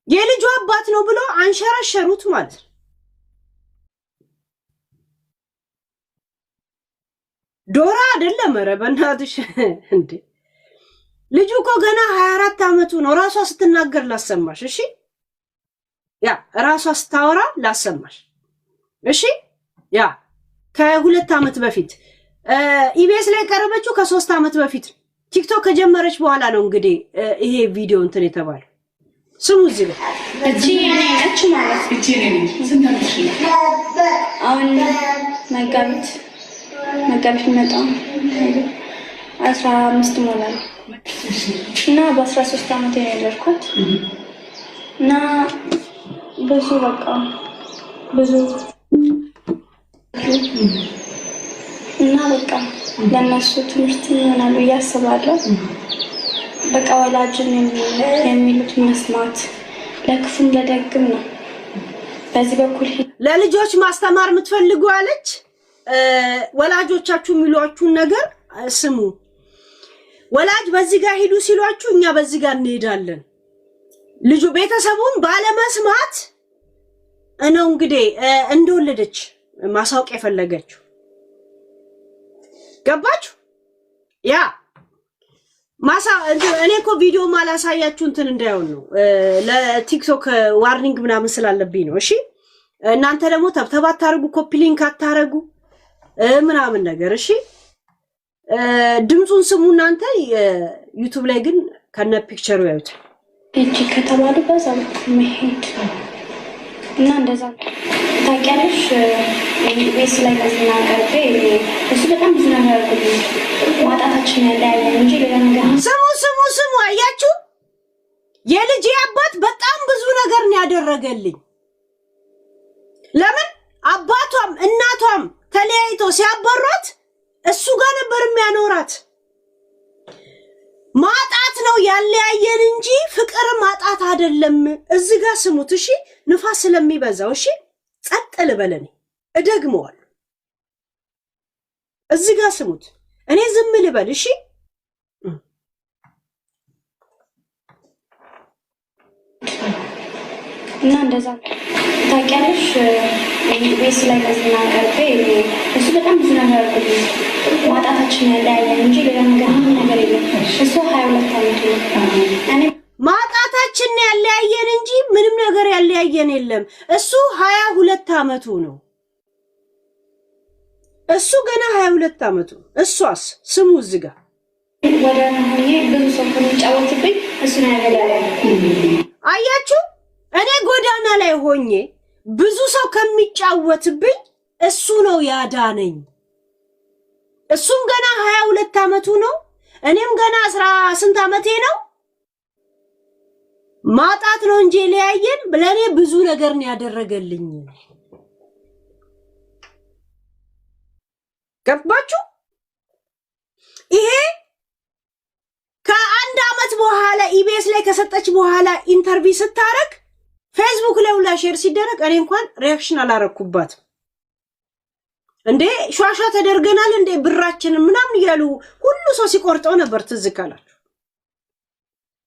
የልጁ አባት ነው ብሎ አንሸራሸሩት ማለት ነው። ዶራ አይደለም። ኧረ በእናትሽ እንዴ ልጁ እኮ ገና 24 ዓመቱ ነው። ራሷ ስትናገር ላሰማሽ። እሺ ያ ራሷ ስታወራ ላሰማሽ። እሺ ያ ከ2 ዓመት በፊት ኢቢኤስ ላይ ቀረበችው። ከ3 ዓመት በፊት ቲክቶክ ከጀመረች በኋላ ነው እንግዲህ ይሄ ቪዲዮ እንትን የተባለው። ስሙ እዚህ ጋር እቺ እኔ ነች ማለት እቺ እኔ ነች። አሁን መጋቢት መጣው 15 ሞላል እና በ13 ዓመት የነበርኩት እና ብዙ በቃ ብዙ እና በቃ ለነሱ ትምህርት ይሆናል ብዬ አስባለሁ። በቃ ወላጅን የሚሉት መስማት ለክፉም ለደግም ነው። በዚህ በኩል ለልጆች ማስተማር የምትፈልጉ አለች። ወላጆቻችሁ የሚሏችሁን ነገር ስሙ። ወላጅ በዚህ ጋር ሂዱ ሲሏችሁ እኛ በዚህ ጋር እንሄዳለን። ልጁ ቤተሰቡን ባለመስማት ነው እንግዲህ እንደወለደች ማሳወቅ የፈለገችው። ገባችሁ? ያ እኔ እኮ ቪዲዮ ማላሳያችሁ እንትን እንዳይሆን ነው። ለቲክቶክ ዋርኒንግ ምናምን ስላለብኝ ነው። እሺ እናንተ ደግሞ ተብተብ አታርጉ፣ ኮፒ ሊንክ አታረጉ ምናምን ነገር። እሺ ድምፁን ስሙ እናንተ። ዩቲዩብ ላይ ግን ከነ ፒክቸሩ ያዩት። እቺ ከተባሉ በዛ መሄድ እና እንደዛ ታውቂያለሽ። ኢቢኤስ ላይ ከዚህና ቀርቤ እሱ በጣም ብዙ ነገር አድርጎልኝ ማጣታችን ያለያየን እንጂ ሌላ ነገር። ስሙ አያችሁ፣ የልጄ አባት በጣም ብዙ ነገር ነው ያደረገልኝ። ለምን አባቷም እናቷም ተለያይቶ ሲያበሯት እሱ ጋር ነበር የሚያኖራት። ማጣት ነው ያለያየን እንጂ ፍቅር ማጣት አይደለም። እዚህ ጋር ስሙት እሺ። ንፋስ ስለሚበዛው እሺ ጸጥ ልበለኝ እደግመዋለሁ። እዚህ ጋር ስሙት። እኔ ዝም ልበል እሺ። እና እንደዛ ታውቂያለሽ። ቤት ላይ መስና ቀርቤ እሱ በጣም ብዙ ነገር አድርጎልኝ ማጣታችን ያለያየን እንጂ ሌላ ነገር የለም። እሱ 22 ዓመቱ ነው። እኔ ማጣታችን ያለያየን እንጂ ምንም ነገር ያለያየን የለም። እሱ 22 ዓመቱ ነው። እሱ ገና 22 ዓመቱ። እሷስ ስሙ እዚህ ጋር ወደ ሆኜ ብዙ ሰው ከሚጫወትብኝ እሱ ነው ያገለለ። አያችሁ፣ እኔ ጎዳና ላይ ሆኜ ብዙ ሰው ከሚጫወትብኝ እሱ ነው ያዳነኝ። እሱም ገና 22 ዓመቱ ነው። እኔም ገና 10 ስንት ዓመቴ ነው። ማጣት ነው እንጂ ለያየን ለኔ ብዙ ነገር ነው ያደረገልኝ። ገባችሁ? ይሄ ከአንድ ዓመት በኋላ ኢቢኤስ ላይ ከሰጠች በኋላ ኢንተርቪው ስታረግ ፌስቡክ ላይ ሁላ ሼር ሲደረግ እኔ እንኳን ሪአክሽን አላረኩባትም። እንዴ ሿሿ ተደርገናል እንዴ ብራችን ምናምን እያሉ ሁሉ ሰው ሲቆርጠው ነበር። ትዝ ካላችሁ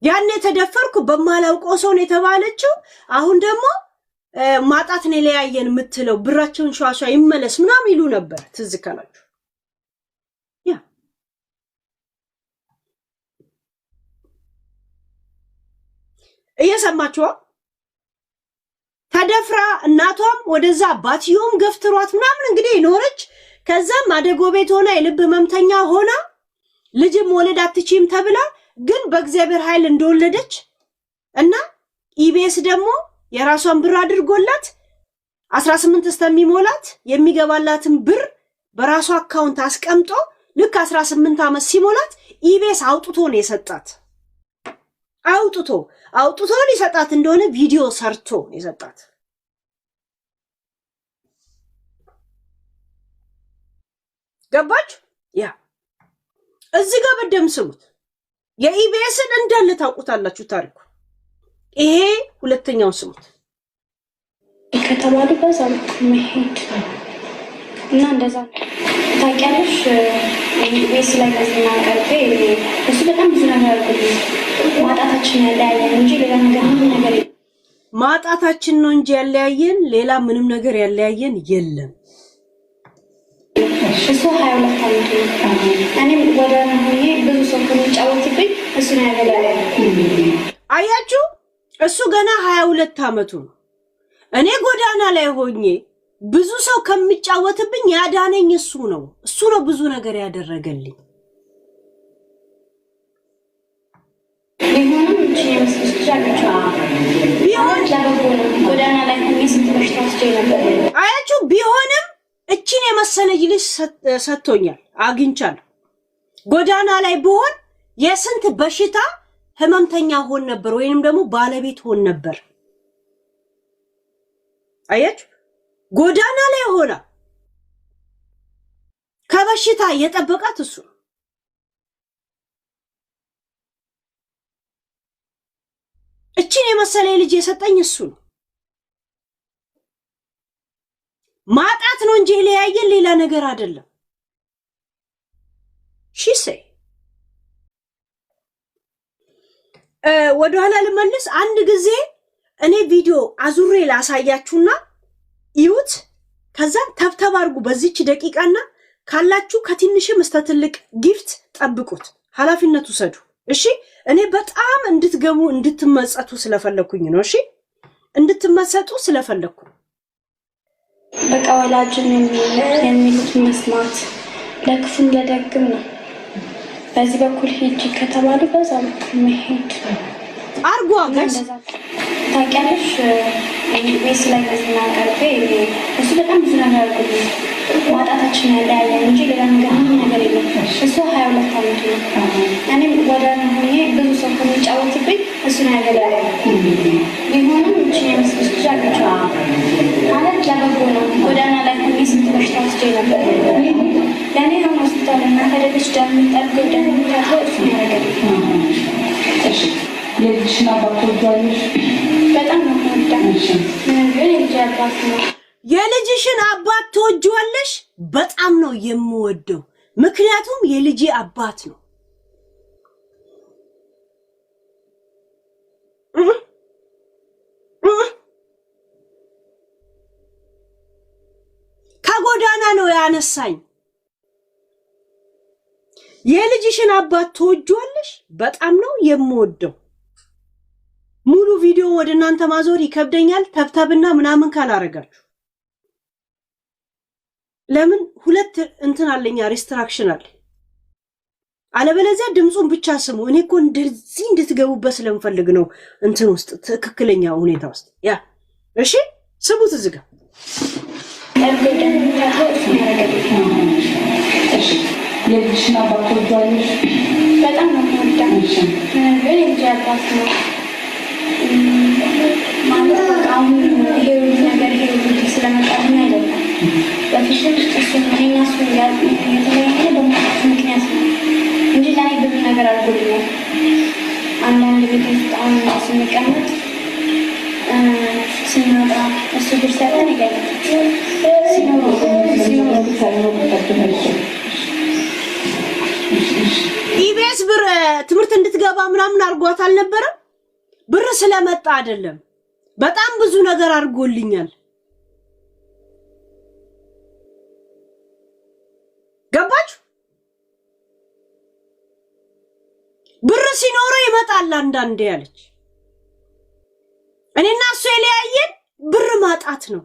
ያኔ ተደፈርኩ በማላውቀው ሰው ነው የተባለችው። አሁን ደግሞ ማጣት ነው ለያየን የምትለው ብራቸውን ሿሿ ይመለስ ምናምን ይሉ ነበር። ትዝ ካላችሁ ያ እየሰማችሁ ተደፍራ እናቷም ወደዛ አባትዮም ገፍትሯት ምናምን እንግዲህ ኖረች። ከዛም አደጎ ቤት ሆና የልብ ህመምተኛ ሆና ልጅም ወለድ አትችይም ተብላ ግን በእግዚአብሔር ኃይል እንደወለደች እና ኢቢኤስ ደግሞ የራሷን ብር አድርጎላት 18 እስከሚሞላት የሚገባላትን ብር በራሷ አካውንት አስቀምጦ ልክ 18 ዓመት ሲሞላት ኢቢኤስ አውጥቶ ነው የሰጣት። አውጥቶ ሊሰጣት እንደሆነ ቪዲዮ ሰርቶ የሰጣት። ገባችሁ? ያ እዚህ ጋር በደም ስሙት። የኢቢኤስን እንዳለ ታውቁታላችሁ ታሪኩ። ይሄ ሁለተኛው ስሙት። ከተማዱ በዛም መሄድ እና እንደዛ ታውቂያለሽ። ኢቢኤስ ላይ መስና ቀርቤ እሱ በጣም ብዙ ነገር አድርጎልኝ ማጣታችን ያለያየን እንጂ ሌላ ነገር የለም። ማጣታችን ነው እንጂ ያለያየን ሌላ ምንም ነገር ያለያየን የለም። እሱ 22 ዓመቱ ነው። እኔም ወደ ሆኜ ብዙ ሰው ከሚጫወትብኝ እሱ ነው ያገለለ። አያችሁ፣ እሱ ገና 22 ዓመቱ ነው። እኔ ጎዳና ላይ ሆኜ ብዙ ሰው ከሚጫወትብኝ ያዳነኝ እሱ ነው። እሱ ነው ብዙ ነገር ያደረገልኝ። ቢሆንም እንጂ ጎዳና ላይ ከሚስት በሽታ ውስጥ ነበር። አያችሁ፣ ቢሆንም እቺን የመሰለች ልጅ ሰጥቶኛል፣ አግኝቻለሁ። ጎዳና ላይ ብሆን የስንት በሽታ ህመምተኛ ሆን ነበር፣ ወይንም ደግሞ ባለቤት ሆን ነበር። አያችሁ፣ ጎዳና ላይ ሆና ከበሽታ የጠበቃት እሱ ነው። እቺን የመሰለ ልጅ የሰጠኝ እሱ ነው። ማጣት ነው እንጂ ለያየን ሌላ ነገር አይደለም። ሺሴ ወደኋላ ልመልስ። አንድ ጊዜ እኔ ቪዲዮ አዙሬ ላሳያችሁና ይዩት። ከዛም ተብተብ አድርጉ በዚች ደቂቃና ካላችሁ ከትንሽም እስከ ትልቅ ጊፍት ጠብቁት። ኃላፊነት ውሰዱ። እሺ፣ እኔ በጣም እንድትገቡ እንድትመጸቱ ስለፈለኩኝ ነው። እሺ፣ እንድትመጸቱ ስለፈለኩ በቃ ወላጅን የሚሉት መስማት ለክፉም ለደግም ነው። በዚህ በኩል ሂጂ ከተባሉ በዛ በኩል መሄድ አርጓ ጋይስ ታውቂያለሽ። ኢቢኤስ ላይ መስና ቀርቤ እሱ በጣም ብዙ ነገር አድርጎልኝ ማጣታችን ያለያየን እንጂ ሌላ ነገር የለም። እሱ 22 ዓመቱ ነው። እኔም ወደ ሆኜ ብዙ ሰው ከሚጫወትብኝ እሱ ነው ያገለለ። ቢሆንም እንጂ የመስልሽ ልጅ አግኝቼዋለሁ ማለት ለበጎ ነው። ጎዳና ላይ ከሚስት በሽታ ውስጥ ነበር። ለእኔ አሁን ሆስፒታል እና ከደለች ደም ጠርገው ደም ታጥበው እሱ ነው ያገለለ። የልጅሽን አባት ትወጂዋለሽ? በጣም ነው የምወዳው። ግን የልጅ አባት ነው። የልጅሽን አባት ትወጂዋለሽ? በጣም ነው የምወደው፣ ምክንያቱም የልጅ አባት ነው። ከጎዳና ነው ያነሳኝ። የልጅሽን አባት ትወጂዋለሽ? በጣም ነው የምወደው። ሙሉ ቪዲዮ ወደ እናንተ ማዞር ይከብደኛል፣ ተብተብና ምናምን ካላረጋችሁ። ለምን ሁለት እንትን አለኛ ሪስትራክሽን አለ። አለበለዚያ ድምፁን ብቻ ስሙ። እኔ እኮ እንደዚህ እንድትገቡበት ስለምፈልግ ነው እንትን ውስጥ ትክክለኛ ሁኔታ ውስጥ ያ እሺ፣ ስሙት እዚህ ጋር የልጅሽን አባት ትወጂዋለሽ? በጣም ነው የምወደው። ግን የልጅ አባት ነው ማለት አሁን ይሄ ነገር ይሄ ስለመጣልኝ አይደለም። በፊትም እሱ እኔና እሱ የተለያየ በሞት ምክንያት ነው እንጂ ለእኔ ብዙ ነገር አድርጎልኛል። አንዳንድ ቤት ውስጥ አሁን ስንቀመጥ ስንወጣ እሱ ብር ሰጠን ይገኛል ኢቢኤስ ብር ትምህርት እንድትገባ ምናምን አድርጓት አልነበረም? ብር ስለመጣ አይደለም። በጣም ብዙ ነገር አድርጎልኛል። ገባችሁ? ብር ሲኖረው ይመጣል አንዳንዴ ያለች። እኔና እሱ የለያየን ብር ማጣት ነው።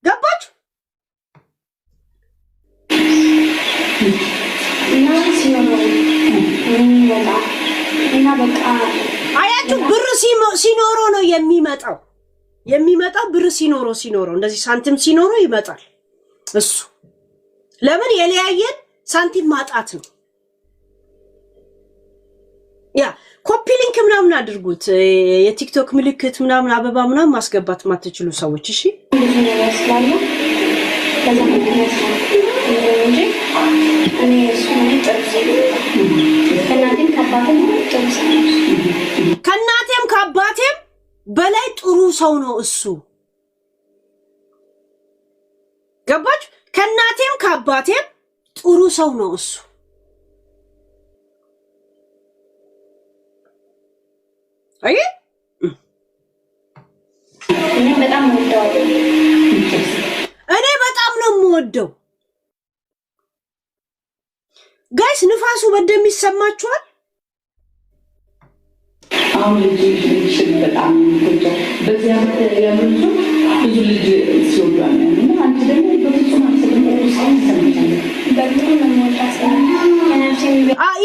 ገባችሁ? እና ሲኖረው ይመጣል እና በቃ አያችሁ፣ ብር ሲኖረው ነው የሚመጣው ብር ሲኖረው እንደዚህ ሳንቲም ሲኖረው ይመጣል። እሱ ለምን የለያየን ሳንቲም ማጣት ነው። ያ ኮፒ ሊንክ ምናምን አድርጉት። የቲክቶክ ምልክት ምናምን አበባ ምናምን ማስገባት ማትችሉ ሰዎች እሺ። ከእናቴም ከአባቴም በላይ ጥሩ ሰው ነው እሱ። ገባችሁ? ከእናቴም ከአባቴም ጥሩ ሰው ነው እሱ። አይ እኔ በጣም ነው የምወደው። ጋይስ ንፋሱ በደም ይሰማችኋል? አሁን ልጅ በጣም ይወዳል። በዚህ አመት ያሉት ብዙ ልጅ ሲወዳል እና አንተ ደግሞ በፍጹም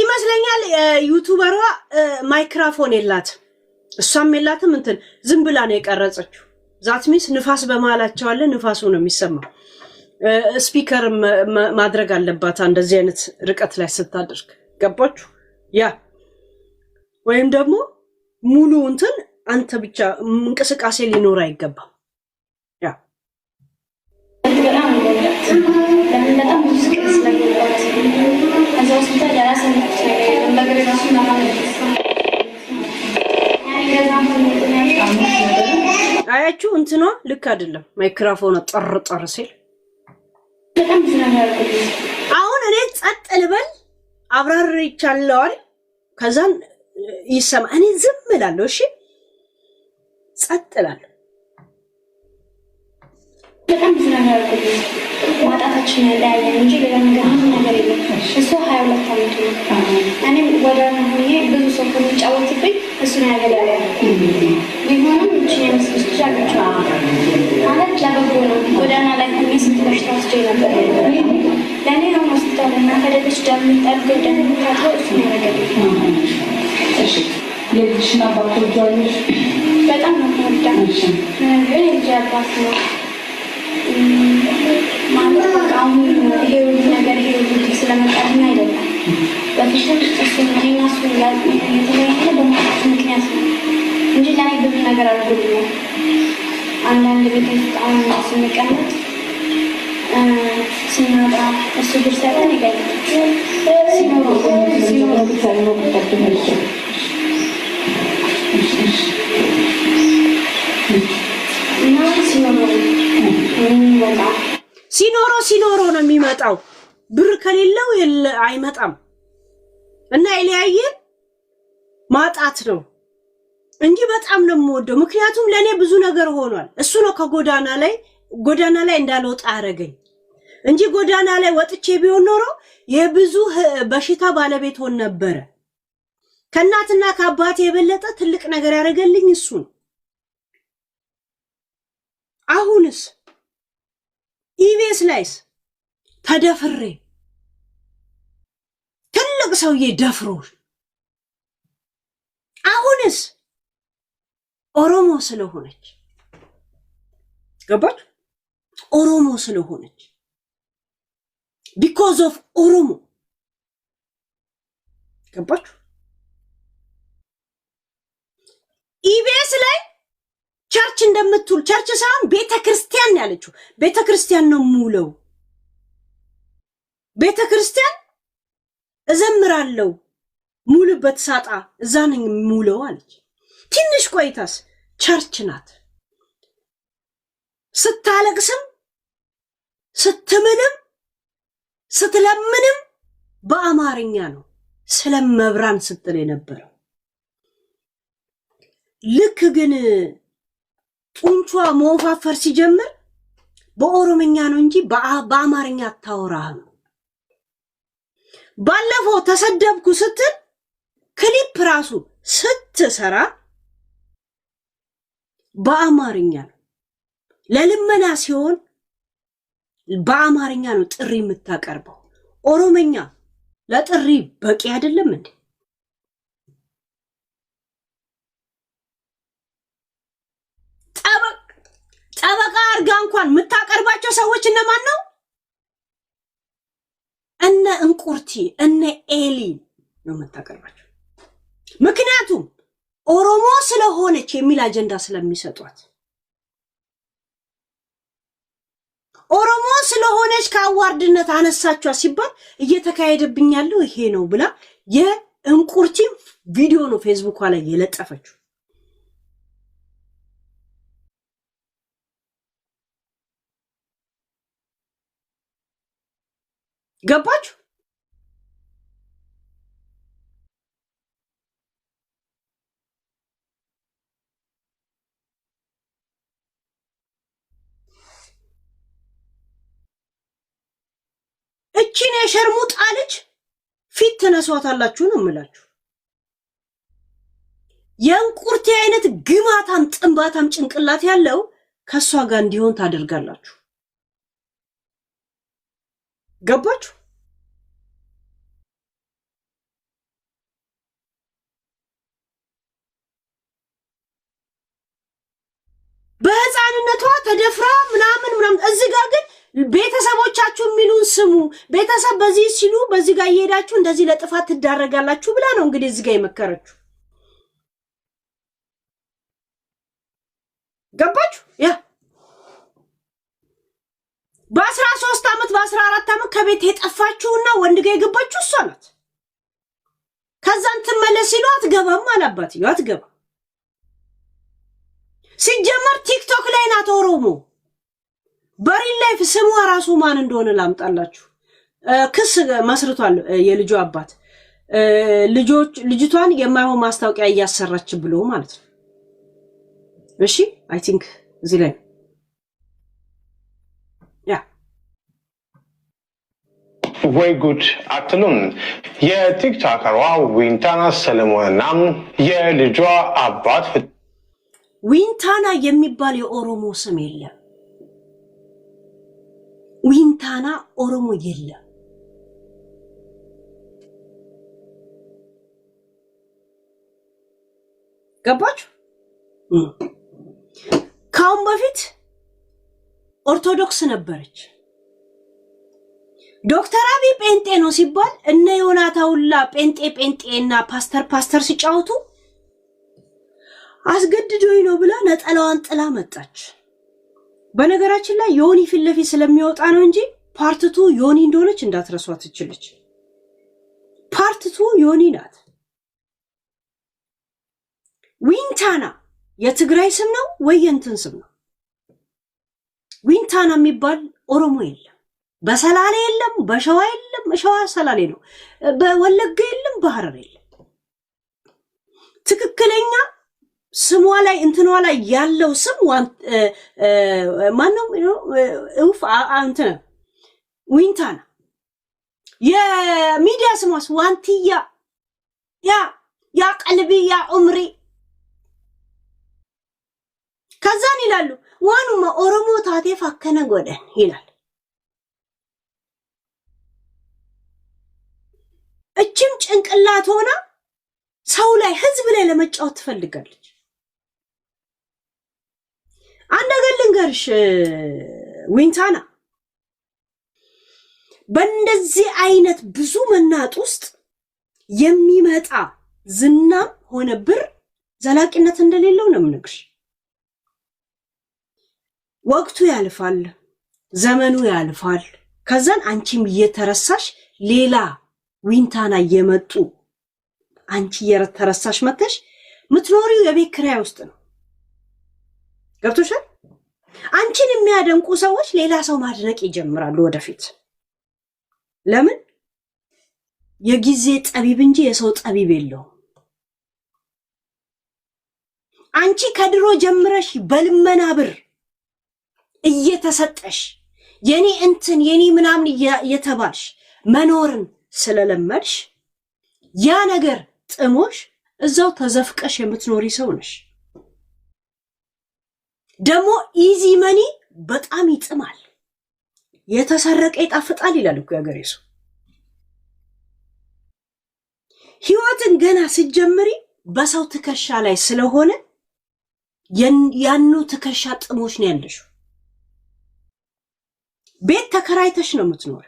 ይመስለኛል ዩቲዩበሯ ማይክሮፎን የላትም፣ እሷም የላትም። እንትን ዝም ብላ ነው የቀረጸችው። ዛት ሚንስ ንፋስ በመሃላቸው አለ፣ ንፋሱ ነው የሚሰማው። ስፒከር ማድረግ አለባት እንደዚህ አይነት ርቀት ላይ ስታደርግ። ገባችሁ? ያ ወይም ደግሞ ሙሉ እንትን አንተ ብቻ እንቅስቃሴ ሊኖር አይገባም። ያ አያችሁ እንትኗ ልክ አይደለም። ማይክሮፎን ጠር ሲል አሁን እኔ ጸጥ ልበል አብራር ይቻለዋል። ከዛን ይሰማ እኔ ዝም እላለሁ። እሺ ጸጥ እላለሁ። በጣም ብዙ ነገር አድርጎልኝ ማጣታችን ያለያየን እንጂ ሌላ ነገር የለም። እሱ 22 ዓመቱ ነው። እኔም ወዳና ሆኜ ብዙ ሰው ከሚጫወትብኝ እሱ ነው ያገለያል። ቢሆንም እችን የመስልስ ልጅ አገቸዋ ማለት ለበጎ ነው። ጎዳና ላይ ሆኜ ስንት በሽታ ወስጄ ነበር። ለእኔ ነው ሆስፒታል እና ከደለች እንደምንጠርገው እንደምታጥበው እሱ ነው ያገለያል። የልጅሽን አባት ትወጂዋለሽ? በጣም ነው የምወደው። ግን የልጅ አባት ነው ማለት በቃ አሁን ይሄ ሁሉ ነገር ይሄ ሁሉ ስለመጣልኝ አይደለም። በፊትም እሱ እኔና እሱ የተለያየ በሞት ምክንያት ነው እንጂ ለእኔ ብዙ ነገር አድርጎልኛል። አንዳንድ ቤት ውስጥ አሁን ስንቀመጥ ስንወጣ እሱ ብር ሰጠን ይገኛል እና ሲኖረው ነው የሚመጣው። ብር ከሌለው አይመጣም። እና የለያየን ማጣት ነው እንጂ በጣም ነው የምወደው። ምክንያቱም ለኔ ብዙ ነገር ሆኗል። እሱ ነው ከጎዳና ላይ እንዳልወጣ አረገኝ እንጂ ጎዳና ላይ ወጥቼ ቢሆን ኖሮ የብዙ በሽታ ባለቤት ሆን ነበረ። ከእናትና ከአባቴ የበለጠ ትልቅ ነገር ያደረገልኝ እሱ ነው። አሁንስ ኢቢኤስ ላይስ ተደፍሬ ትልቅ ሰውዬ ደፍሮ አሁንስ ኦሮሞ ስለሆነች ገባች? ኦሮሞ ስለሆነች because of ኦሮሞ ገባች? ኢቢኤስ ላይ ቸርች እንደምትውል ቸርች ሳይሆን ቤተክርስቲያን ያለችው ቤተክርስቲያን ነው ሙለው ቤተክርስቲያን እዘምራለሁ ሙሉበት ሳጣ እዛ ነኝ ሙለው አለች። ትንሽ ቆይታስ ቸርች ናት። ስታለቅስም ስትምልም ስትለምንም በአማርኛ ነው ስለመብራን ስትል የነበረው። ልክ ግን ጡንቿ መወፋፈር ሲጀምር በኦሮምኛ ነው እንጂ በአማርኛ አታወራም። ባለፈው ተሰደብኩ ስትል ክሊፕ ራሱ ስትሰራ በአማርኛ ነው። ለልመና ሲሆን በአማርኛ ነው ጥሪ የምታቀርበው። ኦሮምኛ ለጥሪ በቂ አይደለም እንዴ? ጠበቃ አርጋ እንኳን የምታቀርባቸው ሰዎች እነማን ነው? እነ እንቁርቲ እነ ኤሊ ነው የምታቀርባቸው። ምክንያቱም ኦሮሞ ስለሆነች የሚል አጀንዳ ስለሚሰጧት። ኦሮሞ ስለሆነች ከአዋርድነት አነሳቿ ሲባል እየተካሄደብኝ ያለው ይሄ ነው ብላ የእንቁርቲ ቪዲዮ ነው ፌስቡክ ላይ የለጠፈችው። ገባችሁ? እቺን የሸርሙጣ ልጅ ፊት ተነሷታላችሁ ነው የምላችሁ። የእንቁርቲ አይነት ግማታም ጥንባታም ጭንቅላት ያለው ከሷ ጋር እንዲሆን ታደርጋላችሁ። ገባችሁ? በህፃንነቷ ተደፍራ ምናምን እዚህ ጋር ግን ቤተሰቦቻችሁ የሚሉን ስሙ። ቤተሰብ በዚህ ሲሉ በዚህ ጋር እየሄዳችሁ እንደዚህ ለጥፋት ትዳረጋላችሁ ብላ ነው እንግዲህ እዚህ ጋር የመከረችሁ። ገባችሁ? ያ በ13 ዓመት በ14 ዓመት ከቤት የጠፋችውና ወንድ ጋር የገባችሁ እሷ ናት። ከዛን ትመለስ ሲሉ አትገባም አላባትዩ አትገባ። ሲጀመር ቲክቶክ ላይ ናት ኦሮሞ። በሪል ላይፍ ስሟ ራሱ ማን እንደሆነ ላምጣላችሁ። ክስ መስርቷል የልጁ አባት ልጅቷን የማይሆን ማስታወቂያ እያሰራች ብሎ ማለት ነው። እሺ አይ ቲንክ እዚህ ላይ ወይ ጉድ አትሉም? የቲክቶከሯ ዊንታና ሰለሞንና የልጇ አባት ዊንታና የሚባል የኦሮሞ ስም የለም። ዊንታና ኦሮሞ የለም። ገባችሁ? ካሁን በፊት ኦርቶዶክስ ነበረች። ዶክተር አብይ ጴንጤ ነው ሲባል እነ ዮናታ ሁላ ጴንጤና ፓስተር ሲጫወቱ አስገድዶኝ ነው ብላ ነጠላዋን ጥላ መጣች። በነገራችን ላይ ዮኒ ፊት ለፊት ስለሚወጣ ነው እንጂ ፓርትቱ ዮኒ እንደሆነች እንዳትረሷት ትችልች። ፓርትቱ ዮኒ ናት። ዊንታና የትግራይ ስም ነው ወይ የእንትን ስም ነው? ዊንታና የሚባል ኦሮሞ የለም። በሰላሌ የለም፣ በሸዋ የለም። ሸዋ ሰላሌ ነው። በወለጋ የለም፣ በሐረር የለም። ትክክለኛ ስሟ ላይ እንትኗ ላይ ያለው ስም ማነው? እንትን ዊንታና። የሚዲያ ስሟስ ዋንቲያ፣ ያ ቀልቢ፣ ያ ዑምሪ። ከዛን ይላሉ ዋኑማ ኦሮሞ ታቴ ፋከነ ጎደን ይላል። እችም ጭንቅላት ሆና ሰው ላይ ህዝብ ላይ ለመጫወት ትፈልጋለች። አንድ ነገር ልንገርሽ ዊንታና፣ በእንደዚህ አይነት ብዙ መናጥ ውስጥ የሚመጣ ዝናም ሆነ ብር ዘላቂነት እንደሌለው ነው የምነግርሽ። ወቅቱ ያልፋል፣ ዘመኑ ያልፋል። ከዛን አንቺም እየተረሳሽ ሌላ ዊንታና እየመጡ አንቺ እየተረሳሽ መተሽ ምትኖሪው የቤት ኪራይ ውስጥ ነው። ገብቶሻል? አንቺን የሚያደንቁ ሰዎች ሌላ ሰው ማድነቅ ይጀምራሉ ወደፊት። ለምን? የጊዜ ጠቢብ እንጂ የሰው ጠቢብ የለውም። አንቺ ከድሮ ጀምረሽ በልመና ብር እየተሰጠሽ የኔ እንትን የኔ ምናምን እየተባልሽ መኖርን ስለለመድሽ ያ ነገር ጥሞሽ እዛው ተዘፍቀሽ የምትኖሪ ሰው ነሽ። ደግሞ ኢዚ መኒ በጣም ይጥማል፣ የተሰረቀ ይጣፍጣል ይላል እኮ ያገሬ ሰው። ህይወትን ገና ስትጀምሪ በሰው ትከሻ ላይ ስለሆነ ያኑ ትከሻ ጥሞሽ ነው ያለሽው። ቤት ተከራይተሽ ነው የምትኖር።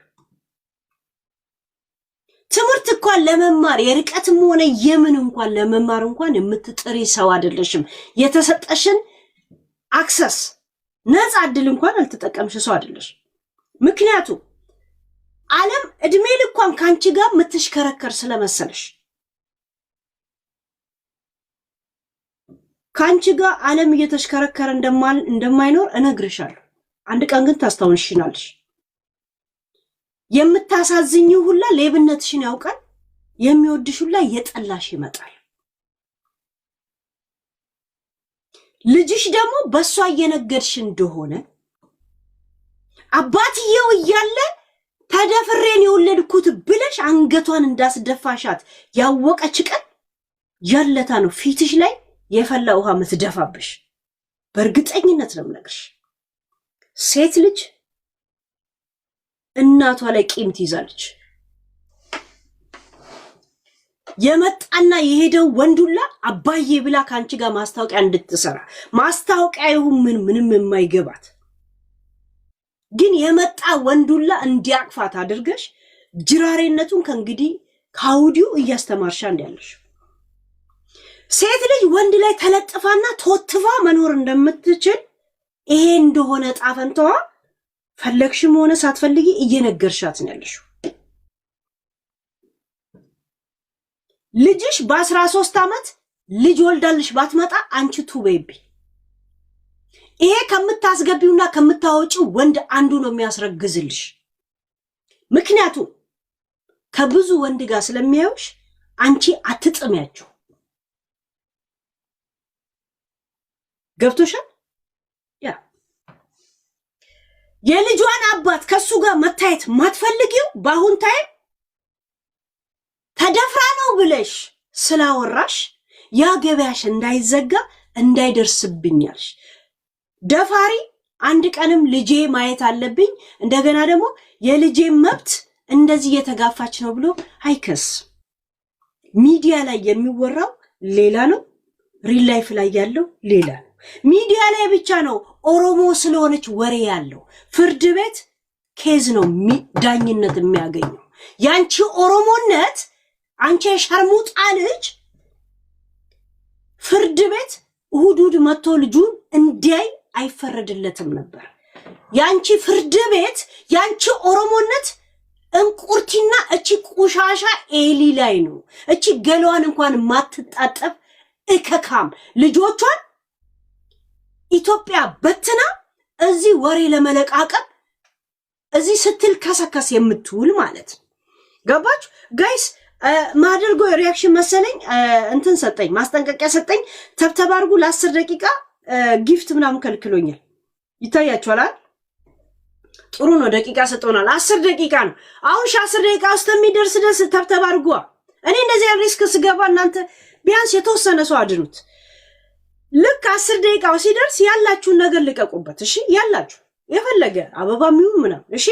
ትምህርት እንኳን ለመማር የርቀትም ሆነ የምን እንኳን ለመማር እንኳን የምትጥሪ ሰው አይደለሽም። የተሰጠሽን አክሰስ ነፃ እድል እንኳን አልተጠቀምሽ ሰው አይደለሽ። ምክንያቱም ዓለም እድሜ ልኳን ካንቺ ጋር የምትሽከረከር ስለመሰለሽ ካንቺ ጋር ዓለም እየተሽከረከረ እንደማይኖር እነግርሻለሁ። አንድ ቀን ግን ታስታውሽናለሽ። የምታሳዝኝው ሁላ ሌብነትሽን ያውቃል፣ የሚወድሽ ሁላ የጠላሽ ይመጣል። ልጅሽ ደግሞ በሷ እየነገድሽ እንደሆነ አባትየው እያለ ተደፍሬን የወለድኩት ብለሽ አንገቷን እንዳስደፋሻት ያወቀች ቀን ያለታ ነው ፊትሽ ላይ የፈላ ውሃ ምትደፋብሽ። በእርግጠኝነት ነው የምነግርሽ። ሴት ልጅ እናቷ ላይ ቂም ትይዛለች። የመጣና የሄደው ወንዱላ አባዬ ብላ ካንቺ ጋር ማስታወቂያ እንድትሰራ ማስታወቂያ ይሁን ምንም የማይገባት ግን የመጣ ወንዱላ እንዲያቅፋት አድርገሽ ጅራሬነቱን ከእንግዲህ ካውዲው እያስተማርሻ እንዳለሽ ሴት ልጅ ወንድ ላይ ተለጥፋና ተወትፋ መኖር እንደምትችል ይሄ እንደሆነ ጣፈንተዋ ፈለግሽም ሆነ ሳትፈልጊ እየነገርሻት ነው ያለሽው። ልጅሽ በ13 ዓመት ልጅ ወልዳልሽ ባትመጣ አንቺ ቱቤቢ ይሄ ከምታስገቢውና ከምታወጪው ወንድ አንዱ ነው የሚያስረግዝልሽ። ምክንያቱም ከብዙ ወንድ ጋር ስለሚያዩሽ አንቺ አትጥሚያቸው። ገብቶሻል? የልጇን አባት ከሱ ጋር መታየት ማትፈልጊው በአሁን ታይም ተደፍራ ነው ብለሽ ስላወራሽ ያ ገበያሽ እንዳይዘጋ እንዳይደርስብኛልሽ። ደፋሪ አንድ ቀንም ልጄ ማየት አለብኝ እንደገና ደግሞ የልጄ መብት እንደዚህ እየተጋፋች ነው ብሎ አይከስ። ሚዲያ ላይ የሚወራው ሌላ ነው፣ ሪል ላይፍ ላይ ያለው ሌላ ነው። ሚዲያ ላይ ብቻ ነው ኦሮሞ ስለሆነች ወሬ ያለው። ፍርድ ቤት ኬዝ ነው ዳኝነት የሚያገኘው። ያንቺ ኦሮሞነት አንቺ የሸርሙጣ ልጅ ፍርድ ቤት እሁድ መጥቶ ልጁን እንዲያይ አይፈረድለትም ነበር። ያንቺ ፍርድ ቤት ያንቺ ኦሮሞነት እንቁርቲና እቺ ቁሻሻ ኤሊ ላይ ነው። እቺ ገሏን እንኳን ማትጣጠፍ እከካም ልጆቿን ኢትዮጵያ በትና እዚህ ወሬ ለመለቃቀም እዚህ ስትል ከሰከስ የምትውል ማለት ገባችሁ ጋይስ? ማደርጎ ሪአክሽን መሰለኝ እንትን ሰጠኝ ማስጠንቀቂያ ሰጠኝ። ተብተብ አድርጉ ለ10 ደቂቃ ጊፍት ምናምን ከልክሎኛል። ይታያችኋል። ጥሩ ነው። ደቂቃ ሰጠውናል። 10 ደቂቃ ነው። አሁን 10 ደቂቃ ውስጥ የሚደርስ ደስ ተብተብ አድርጉ። እኔ እንደዚህ ሪስክ ስገባ እናንተ ቢያንስ የተወሰነ ሰው አድኑት። ልክ 10 ደቂቃው ሲደርስ ያላችሁን ነገር ልቀቁበት። እሺ ያላችሁ የፈለገ አበባ ምንም ምናምን እሺ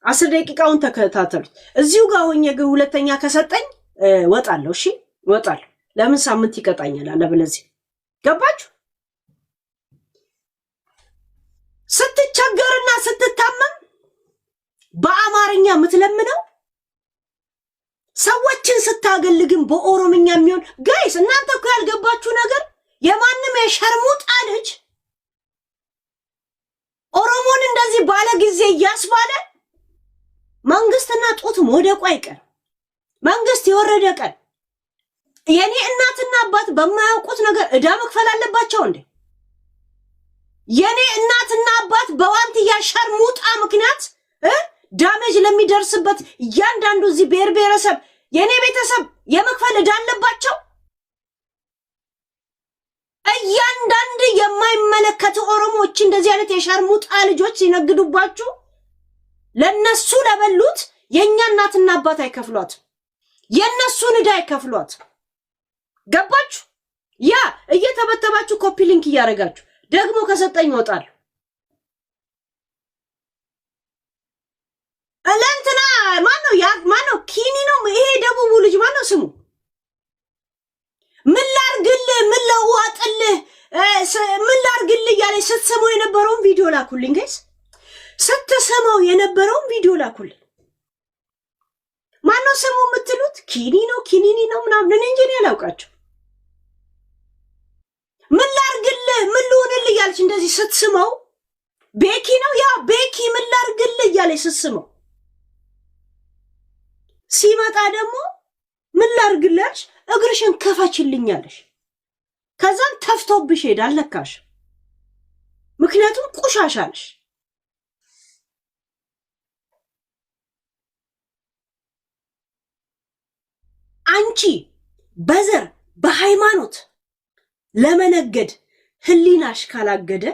10 ደቂቃውን ተከታተሉት። እዚሁ ጋር ሆኜ ግን ሁለተኛ ከሰጠኝ ወጣለሁ። እሺ ወጣለሁ። ለምን ሳምንት ይቀጣኛል አለበለዚህ። ገባችሁ? ስትቸገርና ስትታመም በአማርኛ የምትለምነው ሰዎችን ስታገልግም በኦሮምኛ የሚሆን ጋይስ፣ እናንተ እኮ ያልገባችሁ ነገር የማንም የሸርሙጣ ልጅ ኦሮሞን እንደዚህ ባለ ጊዜ እያስባለ መንግስትና ጡት መውደቁ አይቀር። መንግስት የወረደ ቀን የኔ እናትና አባት በማያውቁት ነገር ዕዳ መክፈል አለባቸው እንዴ? የኔ እናትና አባት በዋንትያ ሸርሙጣ ምክንያት ዳሜጅ ለሚደርስበት እያንዳንዱ እዚህ ብሔር ብሔረሰብ የኔ ቤተሰብ የመክፈል ዕዳ አለባቸው? እያንዳንዱ የማይመለከቱ ኦሮሞዎች እንደዚህ አይነት የሸርሙጣ ልጆች ሲነግዱባችሁ ለነሱ ለበሉት የኛ እናትና አባት አይከፍሏት፣ የነሱን ዕዳ አይከፍሏት። ገባችሁ? ያ እየተበተባችሁ ኮፒ ሊንክ እያደረጋችሁ ደግሞ ከሰጠኝ ወጣል። አለንተና ማነው ኪኒ ነው ይሄ ደቡቡ ልጅ ማነው ስሙ? ምን ላርግልህ ምን ለዋጥልህ ምን ላርግልህ እያለ ስትሰማው የነበረውን ቪዲዮ ላኩልኝ ጋይስ። ስትሰማው የነበረውን ቪዲዮ ላኩልኝ። ማነው ስሙ የምትሉት? ኪኒ ነው ኪኒኒ ነው ምናምን እንጂ እኔ አላውቃቸው። ምን ላርግልህ ምን ልሆንልህ እያለች እንደዚህ ስትስመው ቤኪ ነው ያ ቤኪ ምን ላርግልህ እያለች ስትስመው ሲመጣ ደግሞ ምን ላርግልሽ እግርሽን ከፈችልኛለሽ። ከዛን ተፍቶብሽ ሄዳል ለካሽ። ምክንያቱም ቆሻሻለሽ። አንቺ በዘር በሃይማኖት ለመነገድ ህሊናሽ ካላገደ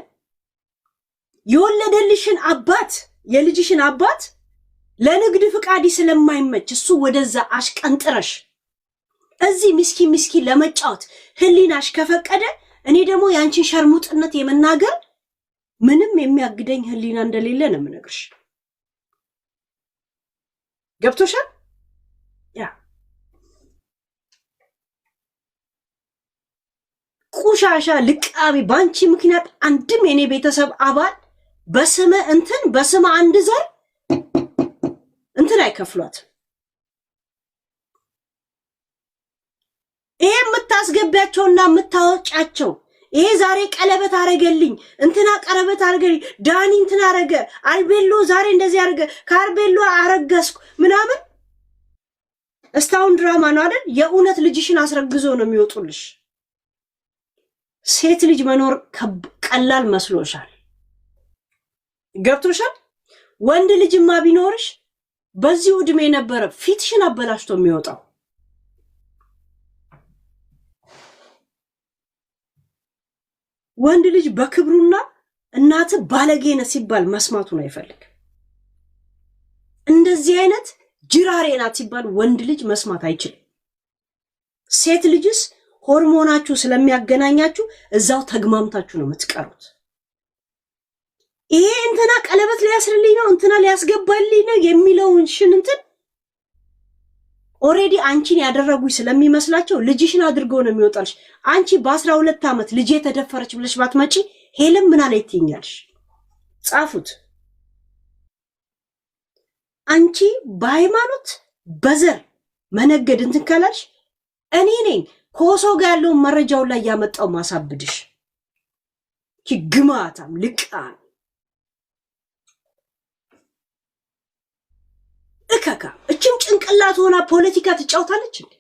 የወለደልሽን አባት የልጅሽን አባት ለንግድ ፍቃድ ስለማይመች እሱ ወደዛ አሽቀንጥረሽ እዚህ ምስኪን ለመጫወት ህሊናሽ ከፈቀደ እኔ ደግሞ ያንቺን ሸርሙጥነት የመናገር ምንም የሚያግደኝ ህሊና እንደሌለ ነው የምነግርሽ። ገብቶሻል? ያ ቁሻሻ ልቃቢ ባንቺ ምክንያት አንድም የኔ ቤተሰብ አባል በስመ አንድ ዘር እንትን አይከፍሏት። ይሄ የምታስገቢያቸውና የምታወጫቸው ይሄ ዛሬ ቀለበት አረገልኝ እንትና ቀለበት አረገልኝ ዳኒ እንትና አረገ አልቤሎ ዛሬ እንደዚህ አረገ ካርቤሎ አረገስኩ ምናምን እስታውን ድራማ ነው አይደል? የእውነት ልጅሽን አስረግዞ ነው የሚወጡልሽ። ሴት ልጅ መኖር ቀላል መስሎሻል? ገብቶሻል? ወንድ ልጅማ ቢኖርሽ በዚህ ዕድሜ ነበረ ፊትሽን አበላሽቶ የሚወጣው። ወንድ ልጅ በክብሩና እናት ባለጌነ ሲባል መስማቱን አይፈልግ። እንደዚህ አይነት ጅራሬ ናት ሲባል ወንድ ልጅ መስማት አይችልም። ሴት ልጅስ ሆርሞናችሁ ስለሚያገናኛችሁ እዛው ተግማምታችሁ ነው የምትቀሩት። ይሄ እንትና ቀለበት ሊያስርልኝ ነው እንትና ሊያስገባልኝ ነው የሚለውን እንትን ኦሬዲ አንቺን ያደረጉኝ ስለሚመስላቸው ልጅሽን አድርገው ነው የሚወጣልሽ። አንቺ በ12 ዓመት ልጄ ተደፈረች ብለሽ ባትመጪ ሄለም ምን አለ ይትኛልሽ? ጻፉት። አንቺ በሃይማኖት በዘር መነገድ እንትን ካላልሽ እኔ ነኝ ኮሶ ጋር ያለውን መረጃውን ላይ ያመጣው ማሳብድሽ። ግማታም ልቃም እከካ እችም ጭንቅላት ሆና ፖለቲካ ትጫወታለች እንዴ?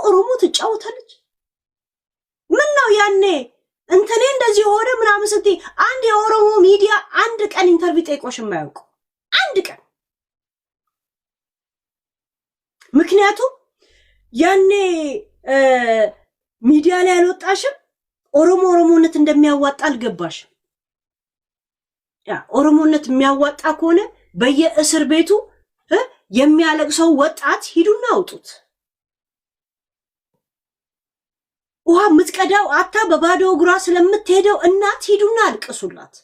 ኦሮሞ ትጫወታለች። ምን ነው ያኔ እንትኔ እንደዚህ ሆነ ምናምን ስትይ አንድ የኦሮሞ ሚዲያ አንድ ቀን ኢንተርቪው ጠይቆሽ የማያውቁ አንድ ቀን። ምክንያቱም ያኔ ሚዲያ ላይ አልወጣሽም። ኦሮሞነት እንደሚያዋጣ አልገባሽም። ያ ኦሮሞነት የሚያዋጣ ከሆነ በየእስር ቤቱ የሚያለቅሰው ወጣት ሂዱና አውጡት። ውሃ የምትቀዳው አታ በባዶ እግሯ ስለምትሄደው እናት ሂዱና አልቅሱላት።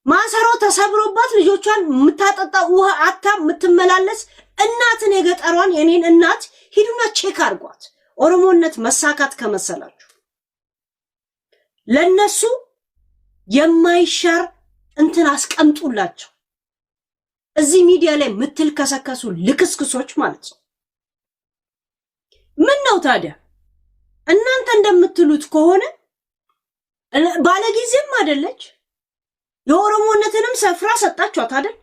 ማሰሮ ተሰብሮባት ልጆቿን የምታጠጣ ውሃ አታ የምትመላለስ እናትን የገጠሯን የኔን እናት ሂዱና ቼክ አድርጓት። ኦሮሞነት መሳካት ከመሰላችሁ ለነሱ የማይሻር እንትን አስቀምጡላቸው። እዚህ ሚዲያ ላይ ምትልከሰከሱ ልክስክሶች ማለት ነው። ምን ነው ታዲያ እናንተ እንደምትሉት ከሆነ ባለጊዜም አይደለች? የኦሮሞነትንም ሰፍራ ሰጣችኋት አይደል?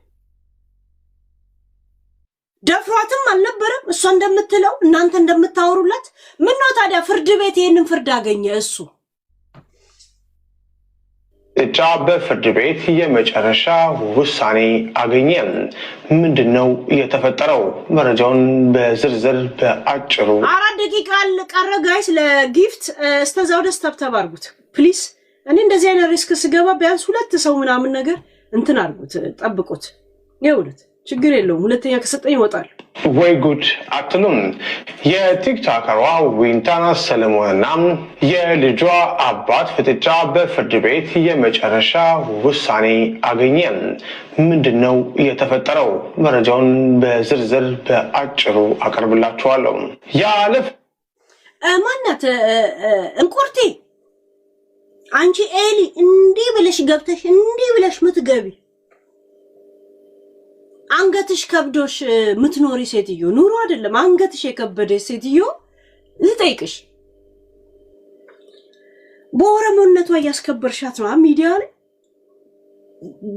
ደፍሯትም አልነበረም እሷ እንደምትለው እናንተ እንደምታወሩላት። ምን ነው ታዲያ ፍርድ ቤት ይሄንን ፍርድ አገኘ? እሱ እጫ በፍርድ ቤት የመጨረሻ ውሳኔ አገኘ። ምንድነው የተፈጠረው? መረጃውን በዝርዝር በአጭሩ 4 ደቂቃ ቀረ ጋይስ ለጊፍት። እስከዛው ደስ ተብተብ አድርጉት ፕሊስ። እኔ እንደዚህ አይነት ሪስክ ስገባ ቢያንስ 2 ሰው ምናምን ነገር እንትን አድርጉት፣ ጠብቁት። ይኸውልህ ችግር የለውም፣ ሁለተኛ ከሰጠኝ ይወጣል። ወይ ጉድ አትሉም? የቲክቶከሯ ዊንታና ሰለሞንና የልጇ አባት ፍጥጫ በፍርድ ቤት የመጨረሻ ውሳኔ አገኘ። ምንድነው የተፈጠረው? መረጃውን በዝርዝር በአጭሩ አቀርብላችኋለሁ። ያለፍ ማናት እንቁርቲ፣ አንቺ ኤሊ እንዲህ ብለሽ ገብተሽ እንዲህ ብለሽ ምትገቢ አንገትሽ ከብዶሽ ምትኖሪ ሴትዮ፣ ኑሮ አይደለም አንገትሽ የከበደሽ ሴትዮ ልጠይቅሽ፣ በኦሮሞነቷ እያስከበርሻት ነው ሚዲያ ላይ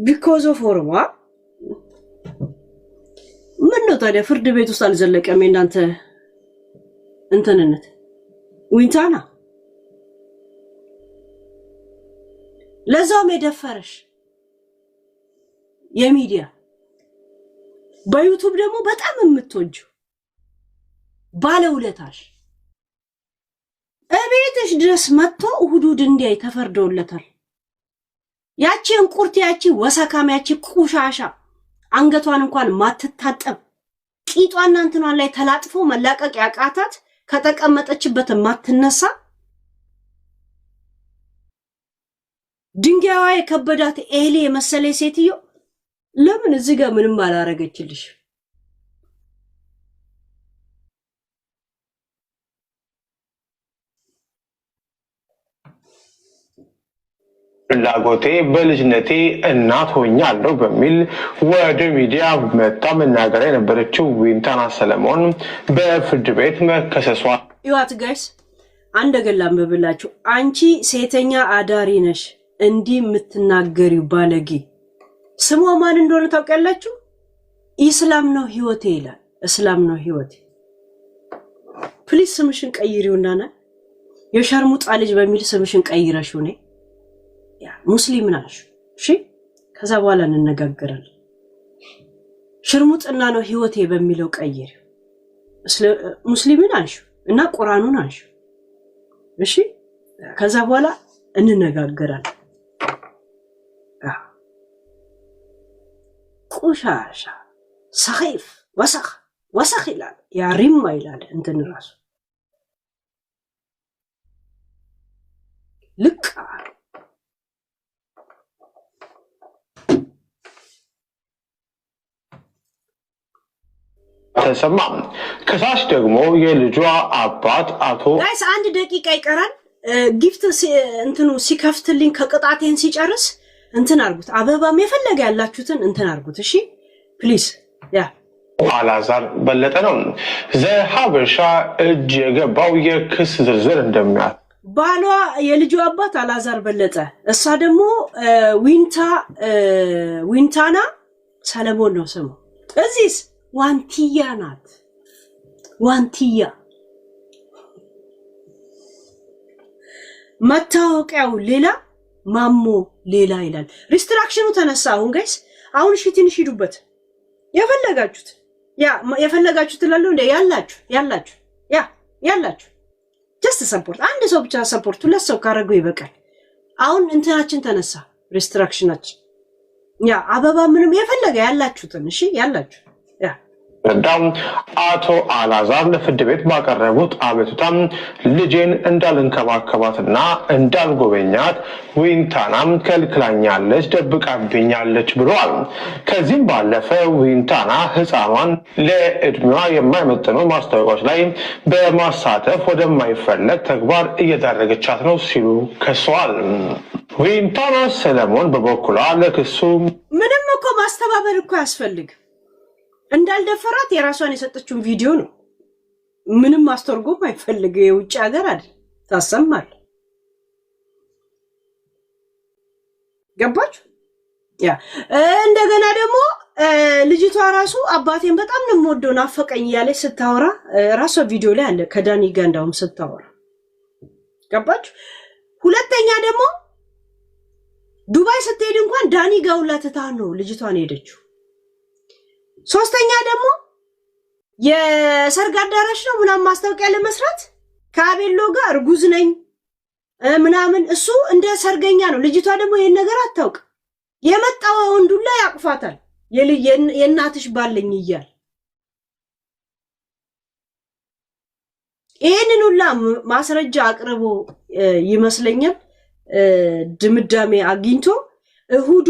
ቢኮዝ ኦፍ ኦሮሞ። ምን ነው ታዲያ ፍርድ ቤት ውስጥ አልዘለቀም የእናንተ እንትንነት? ዊንታና ለዛውም የደፈረሽ የሚዲያ በዩቲዩብ ደግሞ በጣም የምትወጂው ባለውለታሽ እቤትሽ ድረስ መጥቶ እሁድ እንዲያይ ተፈርዶለታል። ያቺ እንቁርት፣ ያቺ ወሰካም፣ ያቺ ቁሻሻ አንገቷን እንኳን ማትታጠብ ቂጧና እንትኗን ላይ ተላጥፎ መላቀቅ ያቃታት ከተቀመጠችበት ማትነሳ ድንጋይዋ የከበዳት ኤሊ የመሰለ ሴትዮ ለምን እዚህ ጋር ምንም አላረገችልሽ? ፍላጎቴ በልጅነቴ እናት ሆኛለሁ በሚል ወደ ሚዲያ መጣ መናገር የነበረችው ዊንታና ሰለሞን በፍርድ ቤት መከሰሷ ይዋት ጋይስ አንድ ገላም በብላችሁ አንቺ ሴተኛ አዳሪ ነሽ እንዲህ የምትናገሪው ባለጌ ስሟ ማን እንደሆነ ታውቃላችሁ? ኢስላም ነው ህይወቴ ይላል። እስላም ነው ህይወቴ። ፕሊስ ስምሽን ቀይሪውና ና የሸርሙጣ ልጅ በሚል ስምሽን ቀይረሽው ነይ። ያ ሙስሊም ናሽ እሺ? ከዛ በኋላ እንነጋገራለን። ሽርሙጥና ነው ህይወቴ በሚለው ቀይሪው። ሙስሊምን አንሹ እና ቁርአኑን አንሹ እሺ? ከዛ በኋላ እንነጋገራለን። ቆሻሻ ሰኺፍ ወሰኽ ይላል ያ ሪማ ይላል እንትን ራሱ ልቅ ተሰማ። ከሳሽ ደግሞ የልጇ አባት አቶ ጋይስ 1 ደቂቃ ይቀራል። ጊፍት እንትኑ ሲከፍትልኝ ከቅጣቴን ሲጨርስ እንትን አርጉት። አበባም የፈለገ ያላችሁትን እንትን አርጉት እሺ ፕሊዝ። ያ አላዛር በለጠ ነው ዘሐበሻ እጅ የገባው የክስ ዝርዝር እንደሚያ ባሏ የልጁ አባት አላዛር በለጠ፣ እሷ ደግሞ ዊንታና ሰለሞን ነው ስሙ። እዚህስ ዋንቲያ ናት። ዋንቲያ መታወቂያው ሌላ ማሞ ሌላ ይላል። ሪስትራክሽኑ ተነሳ። አሁን ጋይስ አሁን እሺ ትንሽ ሂዱበት የፈለጋችሁት የፈለጋችሁት ትላለሁ እንደ ያላችሁ ጀስት ሰፖርት አንድ ሰው ብቻ ሰፖርት ሁለት ሰው ካረገው ይበቃል። አሁን እንትናችን ተነሳ ሪስትራክሽናችን አበባ ምንም የፈለገ ያላችሁትን እሺ ያላችሁ ረዳም አቶ አላዛር ለፍርድ ቤት ባቀረቡት አቤቱታም ልጄን እንዳልንከባከባትና እንዳልጎበኛት ዊንታናም ከልክላኛለች፣ ደብቃብኛለች ብለዋል። ከዚህም ባለፈ ዊንታና ህፃኗን ለእድሜዋ የማይመጥኑ ማስታወቂያዎች ላይ በማሳተፍ ወደማይፈለግ ተግባር እየዳረገቻት ነው ሲሉ ከሰዋል። ዊንታና ሰለሞን በበኩሏ ለክሱ ምንም እኮ ማስተባበል እኮ ያስፈልግ እንዳልደፈራት የራሷን የሰጠችውን ቪዲዮ ነው። ምንም ማስተርጎም አይፈልግ የውጭ ሀገር አይደል ታሰማል። ገባችሁ? እንደገና ደግሞ ልጅቷ ራሱ አባቴን በጣም ነው የምወደው ናፈቀኝ ያለች ስታወራ ራሷ ቪዲዮ ላይ አለ ከዳኒ ጋር እንዳውም ስታወራ ገባችሁ? ሁለተኛ ደግሞ ዱባይ ስትሄድ እንኳን ዳኒ ጋር ሁላ ትታ ነው ልጅቷን ሄደችው። ሶስተኛ ደግሞ የሰርግ አዳራሽ ነው ምናምን ማስታወቂያ ለመስራት ከአቤሎ ጋር እርጉዝ ነኝ ምናምን እሱ እንደ ሰርገኛ ነው። ልጅቷ ደግሞ ይሄን ነገር አታውቅ። የመጣው ወንዱላ ያቅፋታል የእናትሽ ባለኝ እያል ይሄንን ሁላ ማስረጃ አቅርቦ ይመስለኛል ድምዳሜ አግኝቶ እሁድ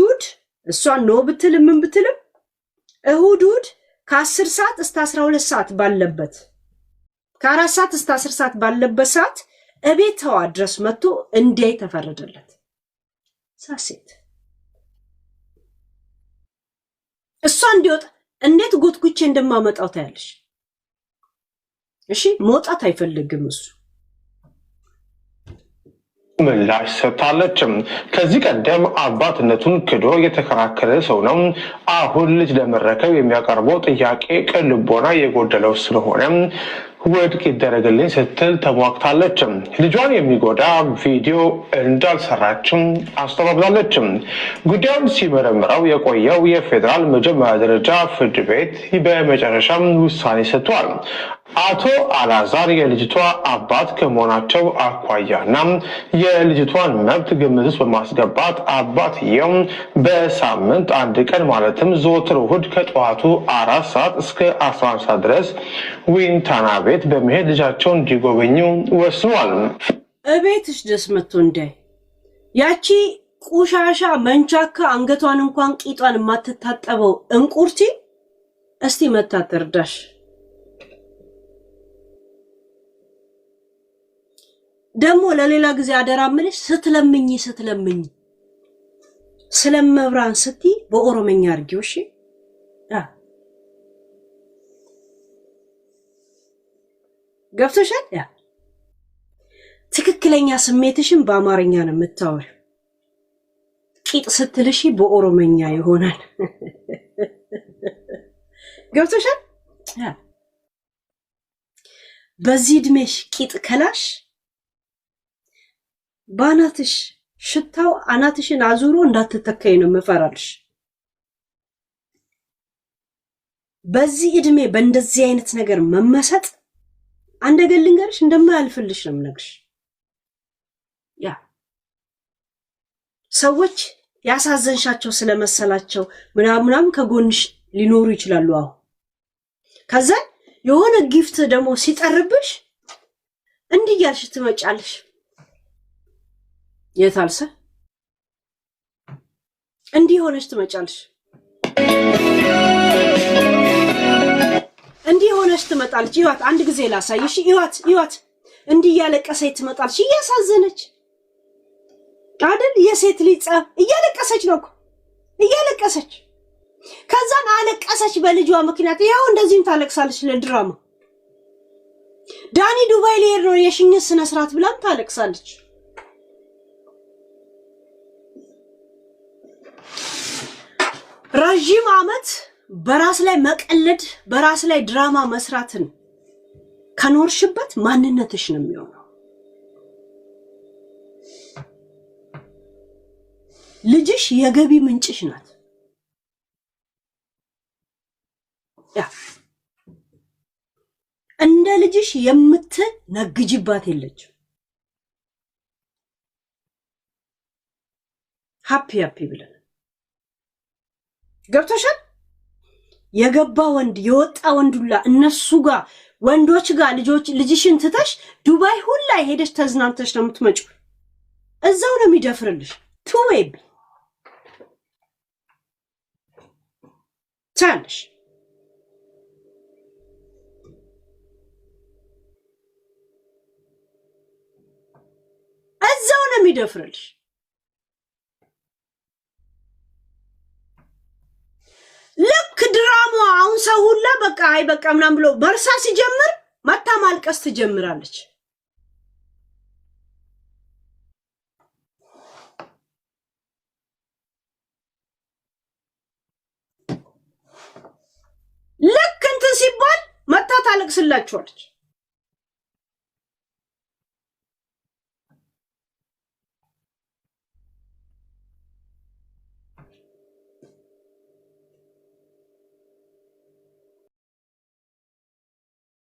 እሷን ነው ብትል ምን ብትልም እሁድ ከ10 ሰዓት እስከ 12 ሰዓት ባለበት ከ4 ሰዓት እስከ 10 ሰዓት ባለበት ሰዓት እቤቷ ድረስ መጥቶ እንዲያይ ተፈረደለት። ሳሴት እሷ እንዲወጣ እንዴት ጎትኩቼ እንደማመጣው ታያለሽ። እሺ መውጣት አይፈልግም እሱ ምላሽ ሰጥታለች። ከዚህ ቀደም አባትነቱን ክዶ የተከራከረ ሰው ነው። አሁን ልጅ ለመረከብ የሚያቀርበው ጥያቄ ቅን ልቦና የጎደለው ስለሆነ ውድቅ ይደረግልኝ ስትል ተሟግታለች። ልጇን የሚጎዳ ቪዲዮ እንዳልሰራችም አስተባብላለች። ጉዳዩን ሲመረምረው የቆየው የፌዴራል መጀመሪያ ደረጃ ፍርድ ቤት በመጨረሻም ውሳኔ ሰጥቷል። አቶ አላዛር የልጅቷ አባት ከመሆናቸው አኳያና የልጅቷን መብት ግምት ውስጥ በማስገባት አባትየው በሳምንት አንድ ቀን ማለትም ዘወትር እሁድ ከጠዋቱ 4 ሰዓት እስከ 11 ሰዓት ድረስ ዊንታና ቤት በመሄድ ልጃቸውን እንዲጎበኙ ወስኗል። እቤትሽ ድረስ መጥቶ እንዳይ ያቺ ቁሻሻ መንቻካ አንገቷን እንኳን ቂጧን የማትታጠበው እንቁርቲ እስቲ መታተርዳሽ ደግሞ ለሌላ ጊዜ አደራምልሽ ስትለምኝ ስለመብራን ስቲ በኦሮመኛ አርጊው። እሺ ገብቶሻል? ትክክለኛ ስሜትሽን በአማርኛ ነው የምታወሪው። ቂጥ ስትልሽ በኦሮመኛ ይሆናል። ገብቶሻል? በዚህ እድሜሽ ቂጥ ከላሽ ባናትሽ ሽታው አናትሽን አዙሮ እንዳትተከይ ነው መፈራልሽ። በዚህ እድሜ በእንደዚህ አይነት ነገር መመሰጥ አንደገል ልንገርሽ እንደማያልፍልሽ ነው የምነግርሽ። ሰዎች ያሳዘንሻቸው ስለመሰላቸው ምናምን ከጎንሽ ሊኖሩ ይችላሉ። አሁን ከዛ የሆነ ጊፍት ደግሞ ሲጠርብሽ እንዲህ ያልሽ ትመጫለሽ። የታልሰ እንዲህ ሆነሽ ትመጫለሽ። እንዲህ ሆነሽ ትመጣለች። ይዋት አንድ ጊዜ ላሳይሽ። ይዋት እንዲህ ያለቀሰች ትመጣለች። እያሳዘነች አይደል? የሴት ልጅ እያለቀሰች ነው እኮ እያለቀሰች። ከዛን አለቀሰች በልጇ ምክንያት። ያው እንደዚህም ታለቅሳለች ለድራማ። ዳኒ ዱባይ ሊሄድ ነው የሽኝት ስነ ስርዓት ብላም ታለቅሳለች። ረጅም ዓመት በራስ ላይ መቀለድ በራስ ላይ ድራማ መስራትን ከኖርሽበት ማንነትሽ ነው የሚሆነው። ልጅሽ የገቢ ምንጭሽ ናት። ብለሽ የምትነግጅባት የለችም። ሃፒ ብለን ገብቶሻል? የገባ ወንድ የወጣ ወንዱላ እነሱ ጋር ወንዶች ጋር ልጅሽን ትተሽ ዱባይ ሁላ ሄደሽ ተዝናንተሽ ነው የምትመጪው። እዛው ነው የሚደፍርልሽ። ትዌብ ታንሽ እዛው ነው የሚደፍርልሽ። ልክ ድራማ አሁን ሰው ሁላ በቃ አይ በቃ ምናምን ብሎ በርሳ ሲጀምር መታ ማልቀስ ትጀምራለች። ልክ እንትን ሲባል መታ ታለቅስላችኋለች።